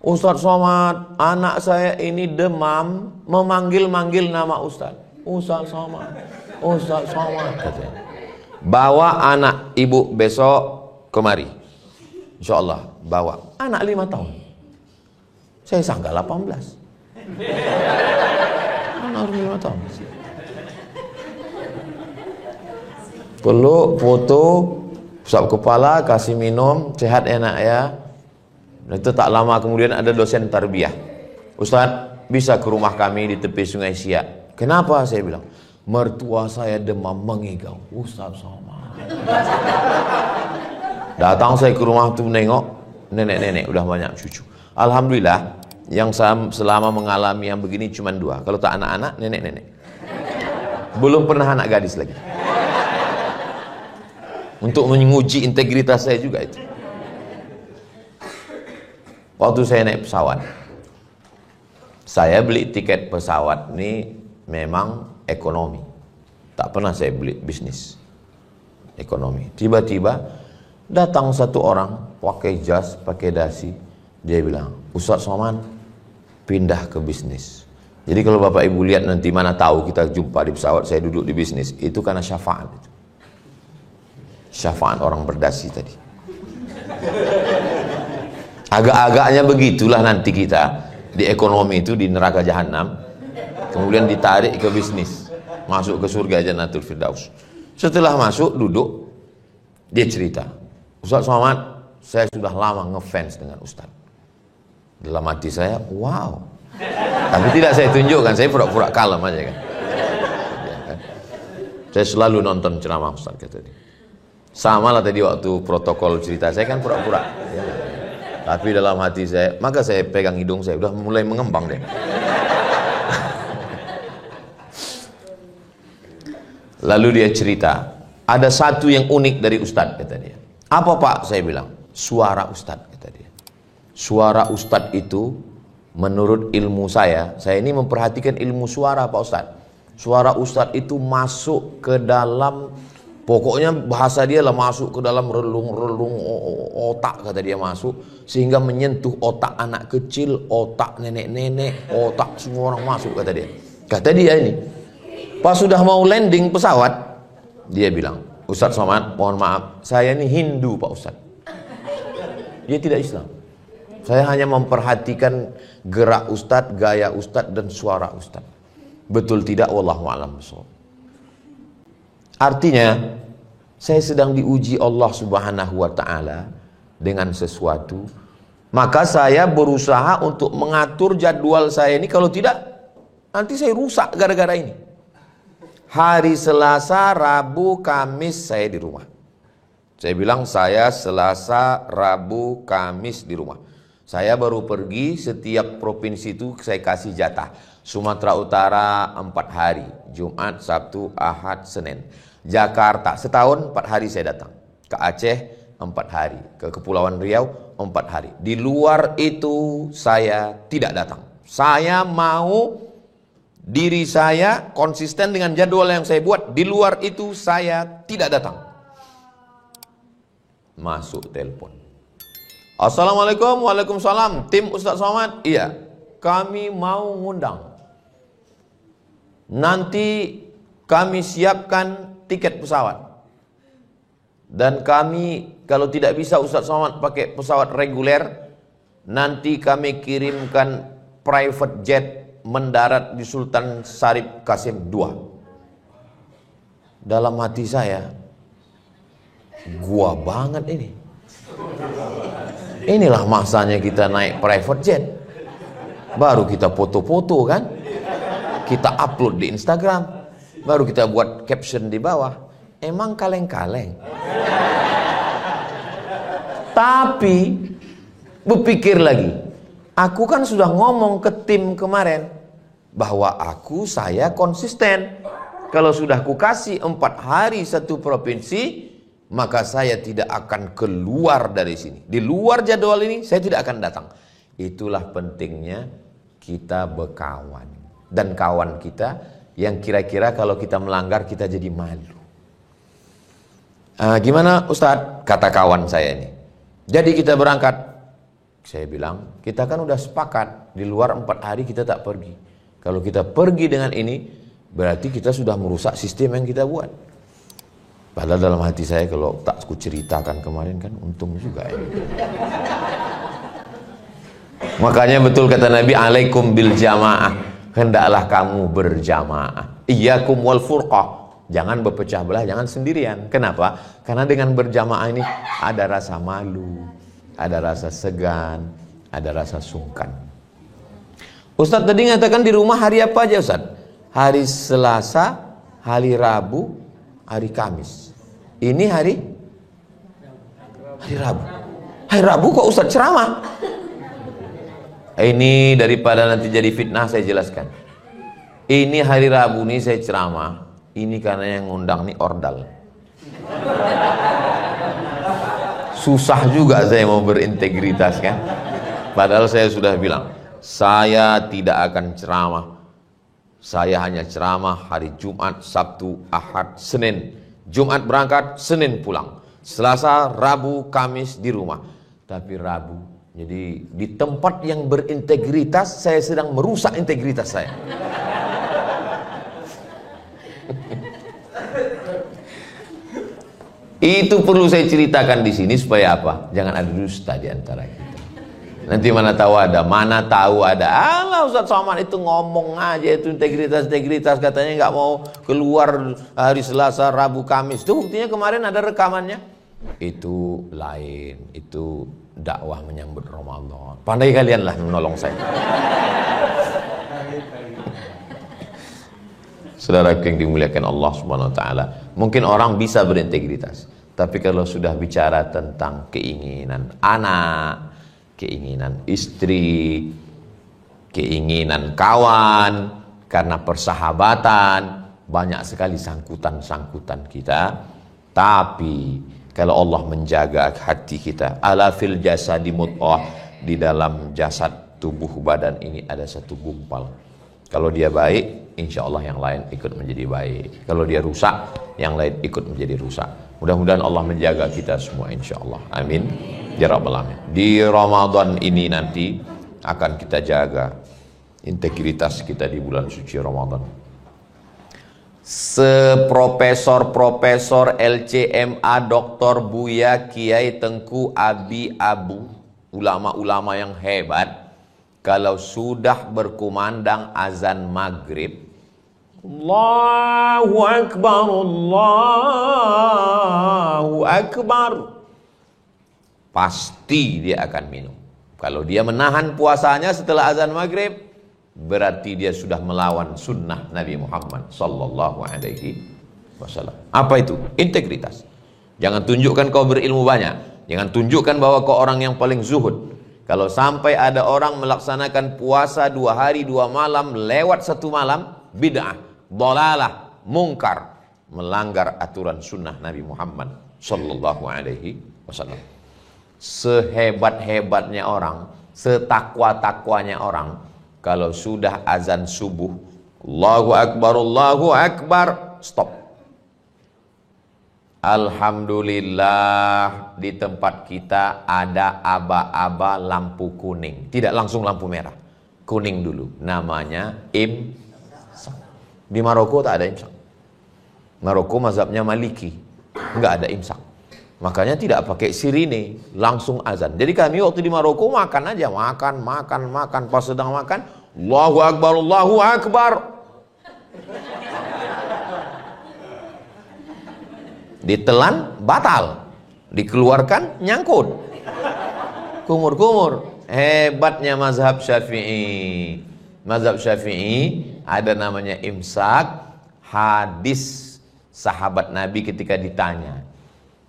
Ustadz Somad, anak saya ini demam, memanggil-manggil nama Ustadz. Ustadz Somad, Ustadz Somad, katanya. Bawa anak ibu besok kemari. Insya Allah bawa anak 5 tahun. Saya sangka 18. Anak 5 tahun. Peluk, foto, usap kepala, kasih minum, sehat enak ya. Itu tak lama kemudian ada dosen tarbiyah. Ustadz, bisa ke rumah kami di tepi Sungai Siak. Kenapa? Saya bilang, mertua saya demam mengigau. Ustadz sama. Datang saya ke rumah tuh menengok nenek-nenek udah banyak cucu. Alhamdulillah yang selama mengalami yang begini cuma 2. Kalau tak anak-anak, nenek-nenek. Belum pernah anak gadis lagi. Untuk menguji integritas saya juga itu. Waktu saya naik pesawat, saya beli tiket pesawat ini memang ekonomi. Tak pernah saya beli bisnis. Ekonomi. Tiba-tiba datang satu orang pakai jas, pakai dasi. Dia bilang, Ustadz Somad pindah ke bisnis. Jadi kalau Bapak Ibu lihat nanti, mana tahu kita jumpa di pesawat, saya duduk di bisnis, itu karena syafaat itu. Syafaat orang berdasi tadi. Agak-agaknya begitulah nanti kita di ekonomi itu di neraka jahanam, kemudian ditarik ke bisnis, masuk ke surga Jannatul Firdaus. Setelah masuk duduk, dia cerita, Ustadz Somad, saya sudah lama ngefans dengan Ustadz. Dalam hati saya, wow. Tapi tidak saya tunjukkan, saya pura-pura kalem aja kan. Saya selalu nonton ceramah Ustadz kata dia. Sama lah tadi waktu protokol cerita, saya kan pura-pura. Ya. Tapi dalam hati saya, maka saya pegang hidung saya, udah mulai mengembang deh. Lalu dia cerita, ada satu yang unik dari Ustadz kata dia. Apa Pak? Saya bilang, suara Ustadz kata dia. Suara Ustadz itu menurut ilmu saya ini memperhatikan ilmu suara Pak Ustadz. Suara Ustadz itu masuk ke dalam, pokoknya bahasa dia lah masuk ke dalam relung-relung otak kata dia masuk, sehingga menyentuh otak anak kecil, otak nenek-nenek, otak semua orang masuk kata dia. Kata dia ini, pas sudah mau landing pesawat, dia bilang, Ustadz Somad, mohon maaf, saya ini Hindu Pak Ustadz. Dia tidak Islam. Saya hanya memperhatikan gerak Ustadz, gaya Ustadz, dan suara Ustadz. Betul tidak? Wallahu a'lam bishawab. Artinya, saya sedang diuji Allah Subhanahu wa Ta'ala dengan sesuatu. Maka saya berusaha untuk mengatur jadwal saya ini. Kalau tidak, nanti saya rusak gara-gara ini. Hari Selasa, Rabu, Kamis saya di rumah. Saya bilang saya Selasa, Rabu, Kamis di rumah. Saya baru pergi, setiap provinsi itu saya kasih jatah. Sumatera Utara 4 hari, Jumat, Sabtu, Ahad, Senin. Jakarta setahun 4 hari saya datang. Ke Aceh 4 hari, ke Kepulauan Riau 4 hari. Di luar itu saya tidak datang. Saya mau diri saya konsisten dengan jadwal yang saya buat. Di luar itu saya tidak datang. Masuk telepon. Assalamualaikum, waalaikumsalam. Tim Ustaz Somad, iya, kami mau ngundang. Nanti kami siapkan tiket pesawat. Dan kami kalau tidak bisa Ustaz Somad pakai pesawat reguler, nanti kami kirimkan private jet mendarat di Sultan Syarif Kasim II. Dalam hati saya, gua banget ini. Inilah masanya kita naik private jet. Baru kita foto-foto kan, kita upload di Instagram, baru kita buat caption di bawah. Emang kaleng-kaleng. Tapi berpikir lagi, aku kan sudah ngomong ke tim kemarin bahwa saya konsisten. Kalau sudah kukasih 4 hari satu provinsi, maka saya tidak akan keluar dari sini. Di luar jadwal ini saya tidak akan datang. Itulah pentingnya kita berkawan. Dan kawan kita yang kira-kira kalau kita melanggar kita jadi malu. Gimana Ustadz? Kata kawan saya ini. Jadi kita berangkat. Saya bilang, kita kan udah sepakat di luar 4 hari kita tak pergi. Kalau kita pergi dengan ini, berarti kita sudah merusak sistem yang kita buat. Padahal dalam hati saya kalau tak aku ceritakan kemarin kan untung juga ya. Makanya betul kata Nabi, alaikum bil jamaah, hendaklah kamu berjamaah. Iyyakum wal furqah, jangan berpecah belah, jangan sendirian. Kenapa? Karena dengan berjamaah ini ada rasa malu, ada rasa segan, ada rasa sungkan. Ustadz tadi ngatakan di rumah hari apa aja Ustadz? Hari Selasa, hari Rabu, hari Kamis. Ini hari Rabu. Hari Rabu kok Ustadz ceramah? Ini daripada nanti jadi fitnah saya jelaskan. Ini hari Rabu nih saya ceramah. Ini karena yang ngundang nih ordal. Susah juga saya mau berintegritas kan. Padahal saya sudah bilang, saya tidak akan ceramah. Saya hanya ceramah hari Jumat, Sabtu, Ahad, Senin. Jumat berangkat, Senin pulang. Selasa, Rabu, Kamis di rumah. Tapi Rabu, jadi di tempat yang berintegritas, saya sedang merusak integritas saya. Itu perlu saya ceritakan di sini supaya apa? Jangan ada dusta di antara kita. Nanti mana tahu ada. Alah Ustaz Somad itu ngomong aja itu integritas katanya nggak mau keluar hari Selasa, Rabu, Kamis. Itu buktinya kemarin ada rekamannya. Itu lain, itu dakwah menyambut Ramadan. Pandai kalian lah menolong saya. Saudara yang dimuliakan Allah Subhanahu wa taala, mungkin orang bisa berintegritas, tapi kalau sudah bicara tentang keinginan anak, keinginan istri, keinginan kawan, karena persahabatan, banyak sekali sangkutan-sangkutan kita. Tapi kalau Allah menjaga hati kita, ala fil jasadi mudghah, di dalam jasad tubuh badan ini ada satu gumpal. Kalau dia baik, insya Allah yang lain ikut menjadi baik. Kalau dia rusak, yang lain ikut menjadi rusak. Mudah-mudahan Allah menjaga kita semua insya Allah. Amin. Ya Rabbal Alamin. Di Ramadan ini nanti akan kita jaga integritas kita di bulan suci Ramadan. Seprofesor-profesor LCMA, Dr. Buya, Kiai Tengku Abi Abu, ulama-ulama yang hebat, kalau sudah berkumandang azan maghrib, Allahu Akbar, Allahu Akbar, pasti dia akan minum. Kalau dia menahan puasanya setelah azan maghrib, berarti dia sudah melawan sunnah Nabi Muhammad sallallahu alaihi wasallam. Apa itu? Integritas. Jangan tunjukkan kau berilmu banyak. Jangan tunjukkan bahwa kau orang yang paling zuhud. Kalau sampai ada orang melaksanakan puasa 2 hari 2 malam lewat 1 malam, bid'ah, dhalalah, mungkar, melanggar aturan sunnah Nabi Muhammad sallallahu alaihi wasallam. Sehebat-hebatnya orang, setakwa-takwanya orang, kalau sudah azan subuh, Allahu Akbar, stop. Alhamdulillah di tempat kita ada aba-aba lampu kuning. Tidak langsung lampu merah. Kuning dulu. Namanya imsak. Di Maroko tak ada imsak. Maroko mazhabnya Maliki. Enggak ada imsak. Makanya tidak pakai sirine, langsung azan. Jadi kami waktu di Maroko makan aja, makan. Pas sedang makan, Allahu Akbar, Allahu Akbar. Ditelan, batal. Dikeluarkan, nyangkut. Kumur-kumur. Hebatnya mazhab Syafi'i. Mazhab Syafi'i ada namanya imsak. Hadis sahabat Nabi ketika ditanya,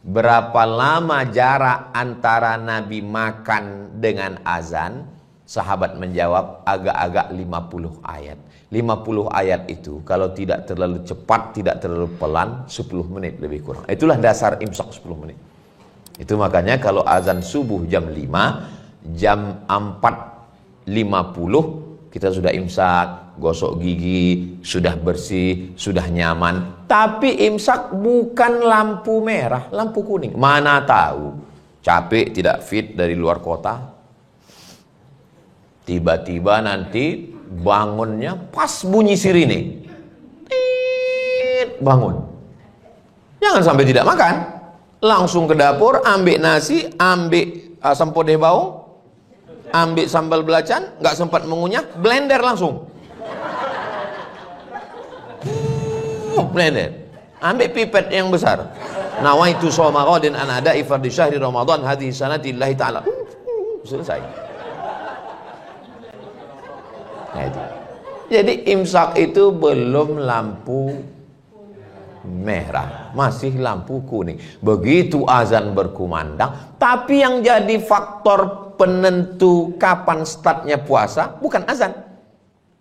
berapa lama jarak antara Nabi makan dengan azan? Sahabat menjawab, agak-agak 50 ayat. 50 ayat itu kalau tidak terlalu cepat, tidak terlalu pelan, 10 menit lebih kurang. Itulah dasar imsak 10 menit. Itu makanya kalau azan subuh jam 5, jam 4.50 kita sudah imsak, gosok gigi, sudah bersih, sudah nyaman. Tapi imsak bukan lampu merah, lampu kuning. Mana tahu capek, tidak fit dari luar kota, tiba-tiba nanti bangunnya pas bunyi sirine, bangun. Jangan sampai tidak makan, langsung ke dapur, ambil nasi, ambil asam podeh bawang, ambil sambal belacan, nggak sempat mengunyah, blender langsung. Blender, ambil pipet yang besar. Nawaitu shoma ghadin an ada'i fardhi syahri Ramadan hadhihi sanati lillahi ta'ala. Selesai. Nah, itu. Jadi imsak itu belum lampu merah, masih lampu kuning. Begitu azan berkumandang, tapi yang jadi faktor penentu kapan startnya puasa bukan azan.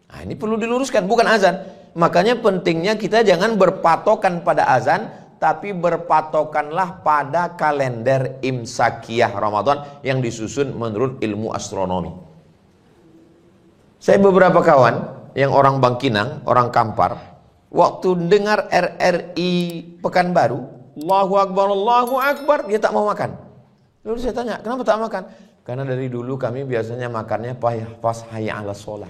Nah, ini perlu diluruskan, bukan azan. Makanya pentingnya kita jangan berpatokan pada azan, tapi berpatokanlah pada kalender imsakiyah Ramadan yang disusun menurut ilmu astronomi. Saya beberapa kawan yang orang Bangkinang, orang Kampar, waktu dengar RRI Pekanbaru, Allahu Akbar, dia tak mau makan. Lalu saya tanya, kenapa tak makan? Karena dari dulu kami biasanya makannya pas hayya 'alas shalah.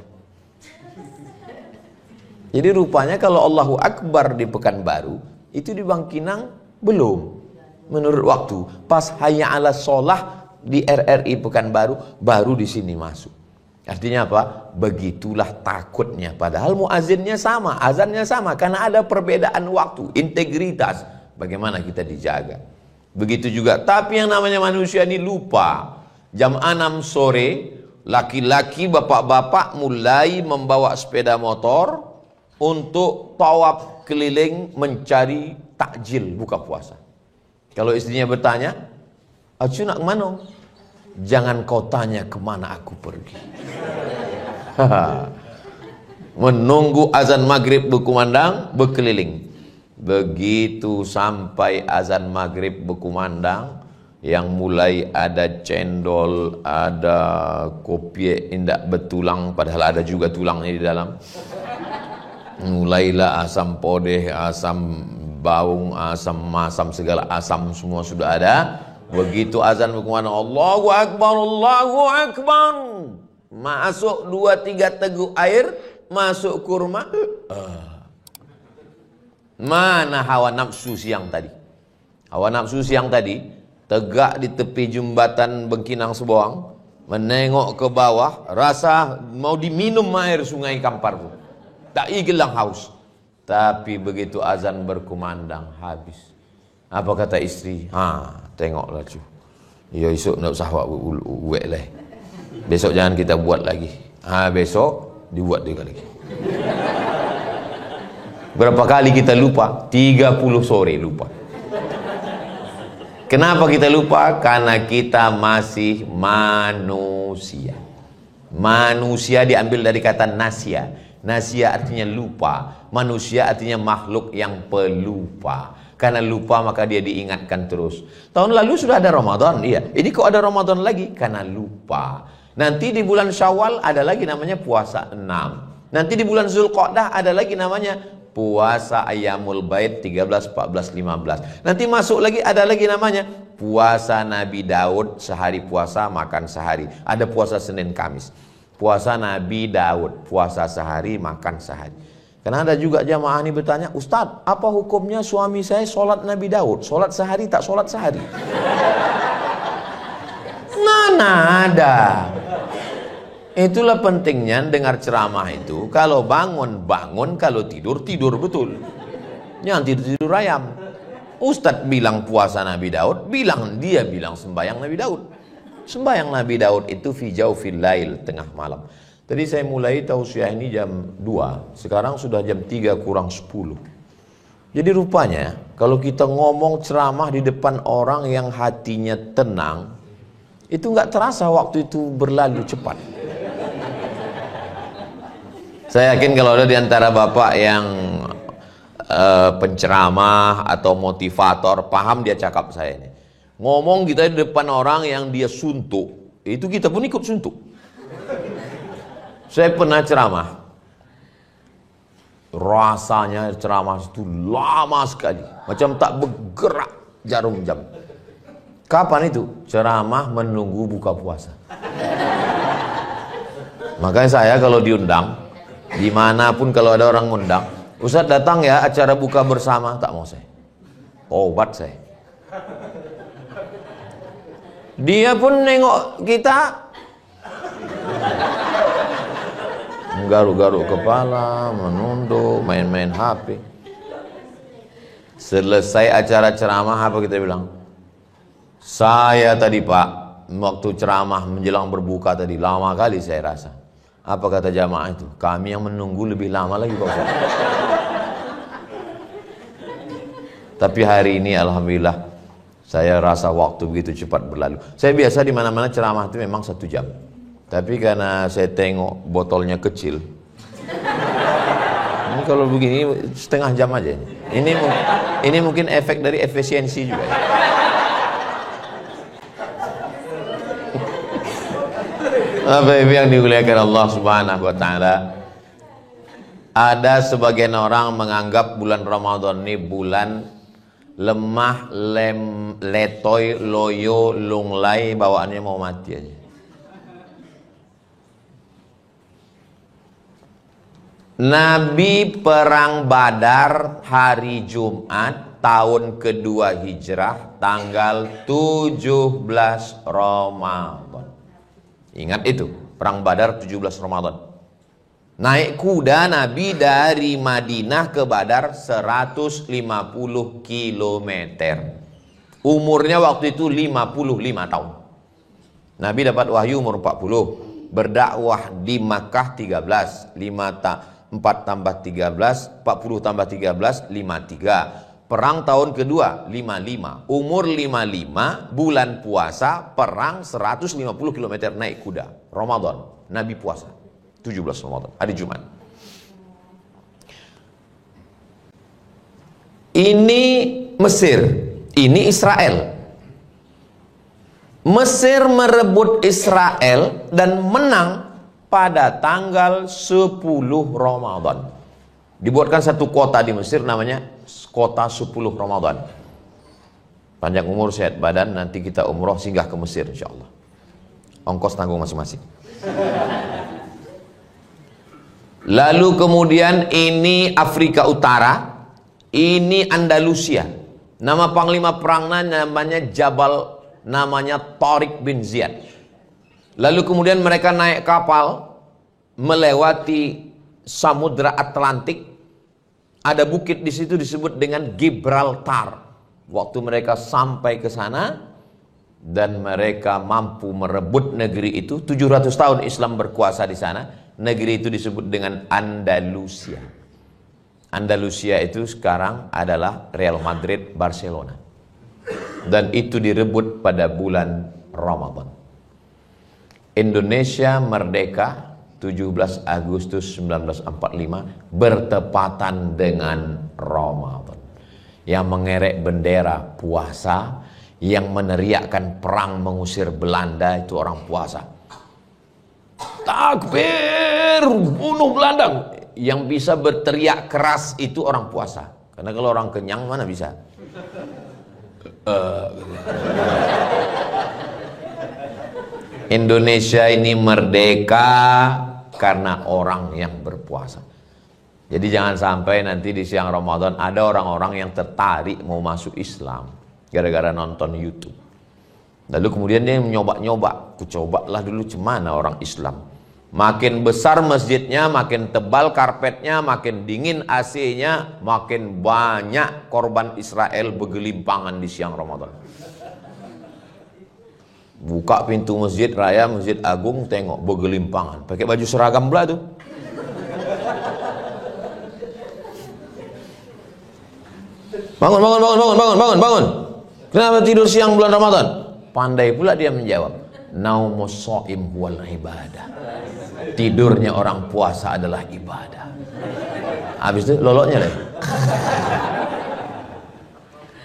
Jadi rupanya kalau Allahu Akbar di Pekanbaru, itu di Bangkinang belum. Menurut waktu, pas hayya 'alas shalah di RRI Pekanbaru, baru di sini masuk. Artinya apa? Begitulah takutnya. Padahal muazzinnya sama, azannya sama. Karena ada perbedaan waktu, integritas. Bagaimana kita dijaga. Begitu juga. Tapi yang namanya manusia ini lupa. Jam 6 sore, laki-laki bapak-bapak mulai membawa sepeda motor untuk tawaf keliling mencari takjil buka puasa. Kalau istrinya bertanya, "Acu nak kemana?" "Jangan kau tanya kemana aku pergi." Menunggu azan maghrib berkumandang, berkeliling. Begitu sampai azan maghrib berkumandang, yang mulai ada cendol, ada kopi indak betulang, padahal ada juga tulangnya di dalam. Mulailah asam podeh, asam baung, asam masam, segala asam semua sudah ada. Begitu azan berkumandang, Allahu Akbar, Allahu Akbar. Masuk 2-3 teguk air, masuk kurma. Mana hawa nafsu siang tadi? Hawa nafsu siang tadi tegak di tepi jembatan Bangkinang Seboang, menengok ke bawah, rasa mau diminum air sungai Kampar pun. Tak igelang haus. Tapi begitu azan berkumandang, habis. Apa kata istri? Tengoklah cu. Ya esok nak usah buat lah. Besok jangan kita buat lagi. Besok dibuat juga lagi. Berapa kali kita lupa? 30 sore lupa. Kenapa kita lupa? Karena kita masih manusia. Manusia diambil dari kata nasya. Nasya artinya lupa. Manusia artinya makhluk yang pelupa. Karena lupa maka dia diingatkan terus. Tahun lalu sudah ada Ramadan, iya. Ini kok ada Ramadan lagi? Karena lupa. Nanti di bulan Syawal ada lagi namanya puasa 6. Nanti di bulan Zulqa'dah ada lagi namanya puasa Ayyamul Bait 13, 14, 15. Nanti masuk lagi, ada lagi namanya puasa Nabi Daud, sehari puasa makan sehari. Ada puasa Senin Kamis. Puasa Nabi Daud, puasa sehari makan sehari. Karena ada juga jamaah ini bertanya, Ustadz, apa hukumnya suami saya sholat Nabi Daud? Sholat sehari tak sholat sehari? Mana ada. Itulah pentingnya dengar ceramah itu. Kalau bangun, bangun. Kalau tidur, tidur betul. Jangan tidur ayam. Ustadz bilang puasa Nabi Daud, dia bilang sembahyang Nabi Daud. Sembahyang Nabi Daud itu fi jaufil lail, tengah malam. Tadi saya mulai tausiah ini jam 2. Sekarang sudah jam 3 kurang 10. Jadi rupanya kalau kita ngomong ceramah di depan orang yang hatinya tenang, itu nggak terasa waktu itu berlalu cepat. Saya yakin kalau ada di antara bapak yang penceramah atau motivator, paham dia cakap saya ini. Ngomong kita di depan orang yang dia suntuk, itu kita pun ikut suntuk. Saya pernah ceramah, rasanya ceramah itu lama sekali, macam tak bergerak jarum jam. Kapan itu? Ceramah menunggu buka puasa. Makanya saya kalau diundang, dimanapun kalau ada orang ngundang, Ustadz datang ya acara buka bersama, tak mau saya. Obat saya. Dia pun nengok kita, menggaruk-garuk kepala, menunduk, main-main HP. Selesai acara ceramah, apa kita bilang? Saya tadi Pak, waktu ceramah menjelang berbuka tadi, lama kali saya rasa. Apa kata jamaah itu? Kami yang menunggu lebih lama lagi Pak Ustaz. Tapi hari ini alhamdulillah saya rasa waktu begitu cepat berlalu. Saya biasa di mana-mana ceramah itu memang 1 jam. Tapi karena saya tengok botolnya kecil, ini kalau begini setengah jam aja. Ini mungkin efek dari efisiensi juga. Bapak-ibu yang dimuliakan Allah Subhanahu wa taala, ada sebagian orang menganggap bulan Ramadan ini bulan lemah, letoy, loyo, lunglai, bawaannya mau mati aja. Nabi perang Badar hari Jumat tahun kedua Hijrah tanggal 17 Ramadan. Ingat itu, perang Badar 17 Ramadan. Naik kuda Nabi dari Madinah ke Badar 150 km. Umurnya waktu itu 55 tahun. Nabi dapat wahyu umur 40. Berdakwah di Makkah 13. 4 tambah 13, 40 tambah 13, 53. Perang tahun kedua 55. Umur 55, bulan puasa, perang 150 km naik kuda. Ramadan, Nabi puasa 17 Ramadan, hari Jumat. Ini Mesir, ini Israel. Mesir merebut Israel dan menang pada tanggal 10 Ramadan. Dibuatkan satu kota di Mesir namanya kota 10 Ramadan. Panjang umur, sehat badan, nanti kita umroh singgah ke Mesir insyaallah. Ongkos tanggung masing-masing. Lalu kemudian ini Afrika Utara, ini Andalusia. Nama panglima perangnya namanya Jabal, namanya Tariq bin Ziyad. Lalu kemudian mereka naik kapal melewati Samudra Atlantik. Ada bukit di situ disebut dengan Gibraltar. Waktu mereka sampai ke sana dan mereka mampu merebut negeri itu, 700 tahun Islam berkuasa di sana. Negeri itu disebut dengan Andalusia. Andalusia itu sekarang adalah Real Madrid, Barcelona. Dan itu direbut pada bulan Ramadan. Indonesia merdeka 17 Agustus 1945 bertepatan dengan Ramadan. Yang mengerek bendera puasa, yang meneriakkan perang mengusir Belanda itu orang puasa. Takbir, bunuh Belanda. yang bisa berteriak keras itu orang puasa. Karena kalau orang kenyang mana bisa? Indonesia ini merdeka karena orang yang berpuasa. Jadi jangan sampai nanti di siang Ramadan ada orang-orang yang tertarik mau masuk Islam gara-gara nonton YouTube. Lalu kemudian dia nyoba-nyoba, cobalah dulu cemana orang Islam. Makin besar masjidnya, makin tebal karpetnya, makin dingin AC-nya, makin banyak korban Israel bergelimpangan di siang Ramadan. Buka pintu masjid raya, Masjid Agung, tengok bergelimpangan. Pakai baju seragam pula tuh. Bangun. Kenapa tidur siang bulan Ramadan? Pandai pula dia menjawab, naumus shaim wal ibadah. Tidurnya orang puasa adalah ibadah. Habis itu loloknya deh.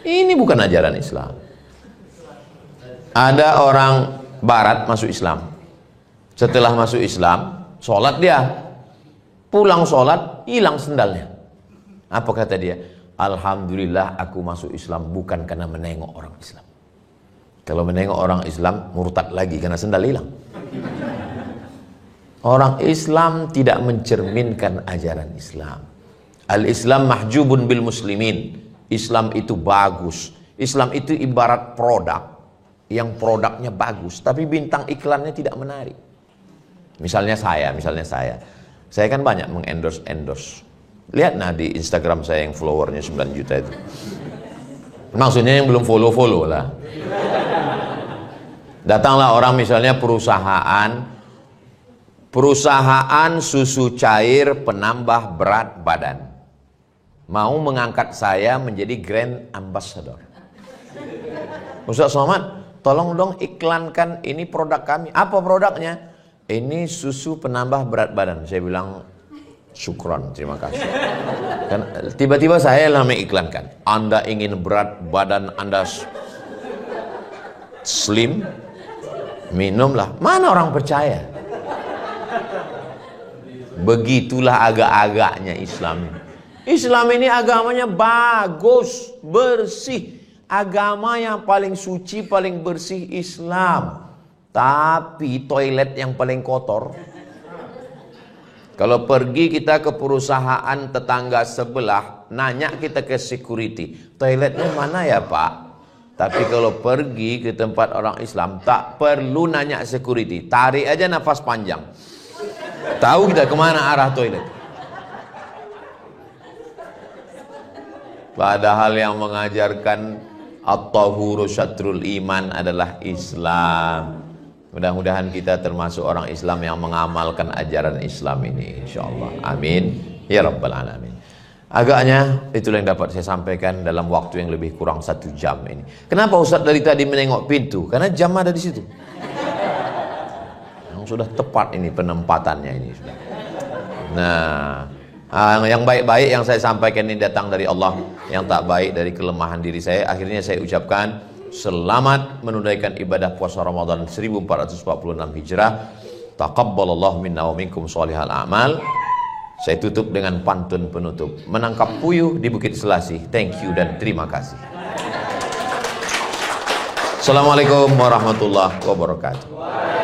Ini bukan ajaran Islam. Ada orang barat masuk Islam. Setelah masuk Islam, sholat dia. Pulang sholat, hilang sendalnya. Apa kata dia? Alhamdulillah aku masuk Islam bukan karena menengok orang Islam. Kalau menengok orang Islam, murtad lagi karena sendal hilang. Orang Islam tidak mencerminkan ajaran Islam. Al-Islam mahjubun bil muslimin. Islam itu bagus. Islam itu ibarat produk yang produknya bagus, tapi bintang iklannya tidak menarik. Misalnya saya. Saya kan banyak mengendorse. Lihat nah di Instagram saya yang followernya 9 juta itu. Maksudnya yang belum follow lah. Datanglah orang misalnya perusahaan susu cair penambah berat badan. Mau mengangkat saya menjadi brand ambassador. Ustaz Somad, tolong dong iklankan ini produk kami. Apa produknya? Ini susu penambah berat badan. Saya bilang, syukron, terima kasih. Kan tiba-tiba saya lah mengiklankan. Anda ingin berat badan Anda slim? Minumlah. Mana orang percaya? Begitulah agak-agaknya Islam. Islam ini agamanya bagus, bersih. Agama yang paling suci, paling bersih Islam. Tapi toilet yang paling kotor. Kalau pergi kita ke perusahaan tetangga sebelah, nanya kita ke security, toiletnya mana ya Pak? Tapi kalau pergi ke tempat orang Islam, tak perlu nanya security, tarik aja nafas panjang. Tahu kita kemana arah toilet. Padahal yang mengajarkan at-tahuru syatrul iman adalah Islam. Mudah-mudahan kita termasuk orang Islam yang mengamalkan ajaran Islam ini, insyaallah. Amin ya rabbal alamin. Agaknya itulah yang dapat saya sampaikan dalam waktu yang lebih kurang 1 jam ini. Kenapa Ustaz dari tadi menengok pintu? Karena jam ada di situ. Yang sudah tepat ini penempatannya ini sudah. Nah, yang baik-baik yang saya sampaikan ini datang dari Allah, yang tak baik dari kelemahan diri saya. Akhirnya saya ucapkan selamat menunaikan ibadah puasa Ramadan 1446 Hijrah. Taqabbalallahu minna wa minkum sholihal a'mal. Saya tutup dengan pantun penutup. Menangkap puyuh di Bukit Selasih. Thank you dan terima kasih. Assalamualaikum warahmatullahi wabarakatuh.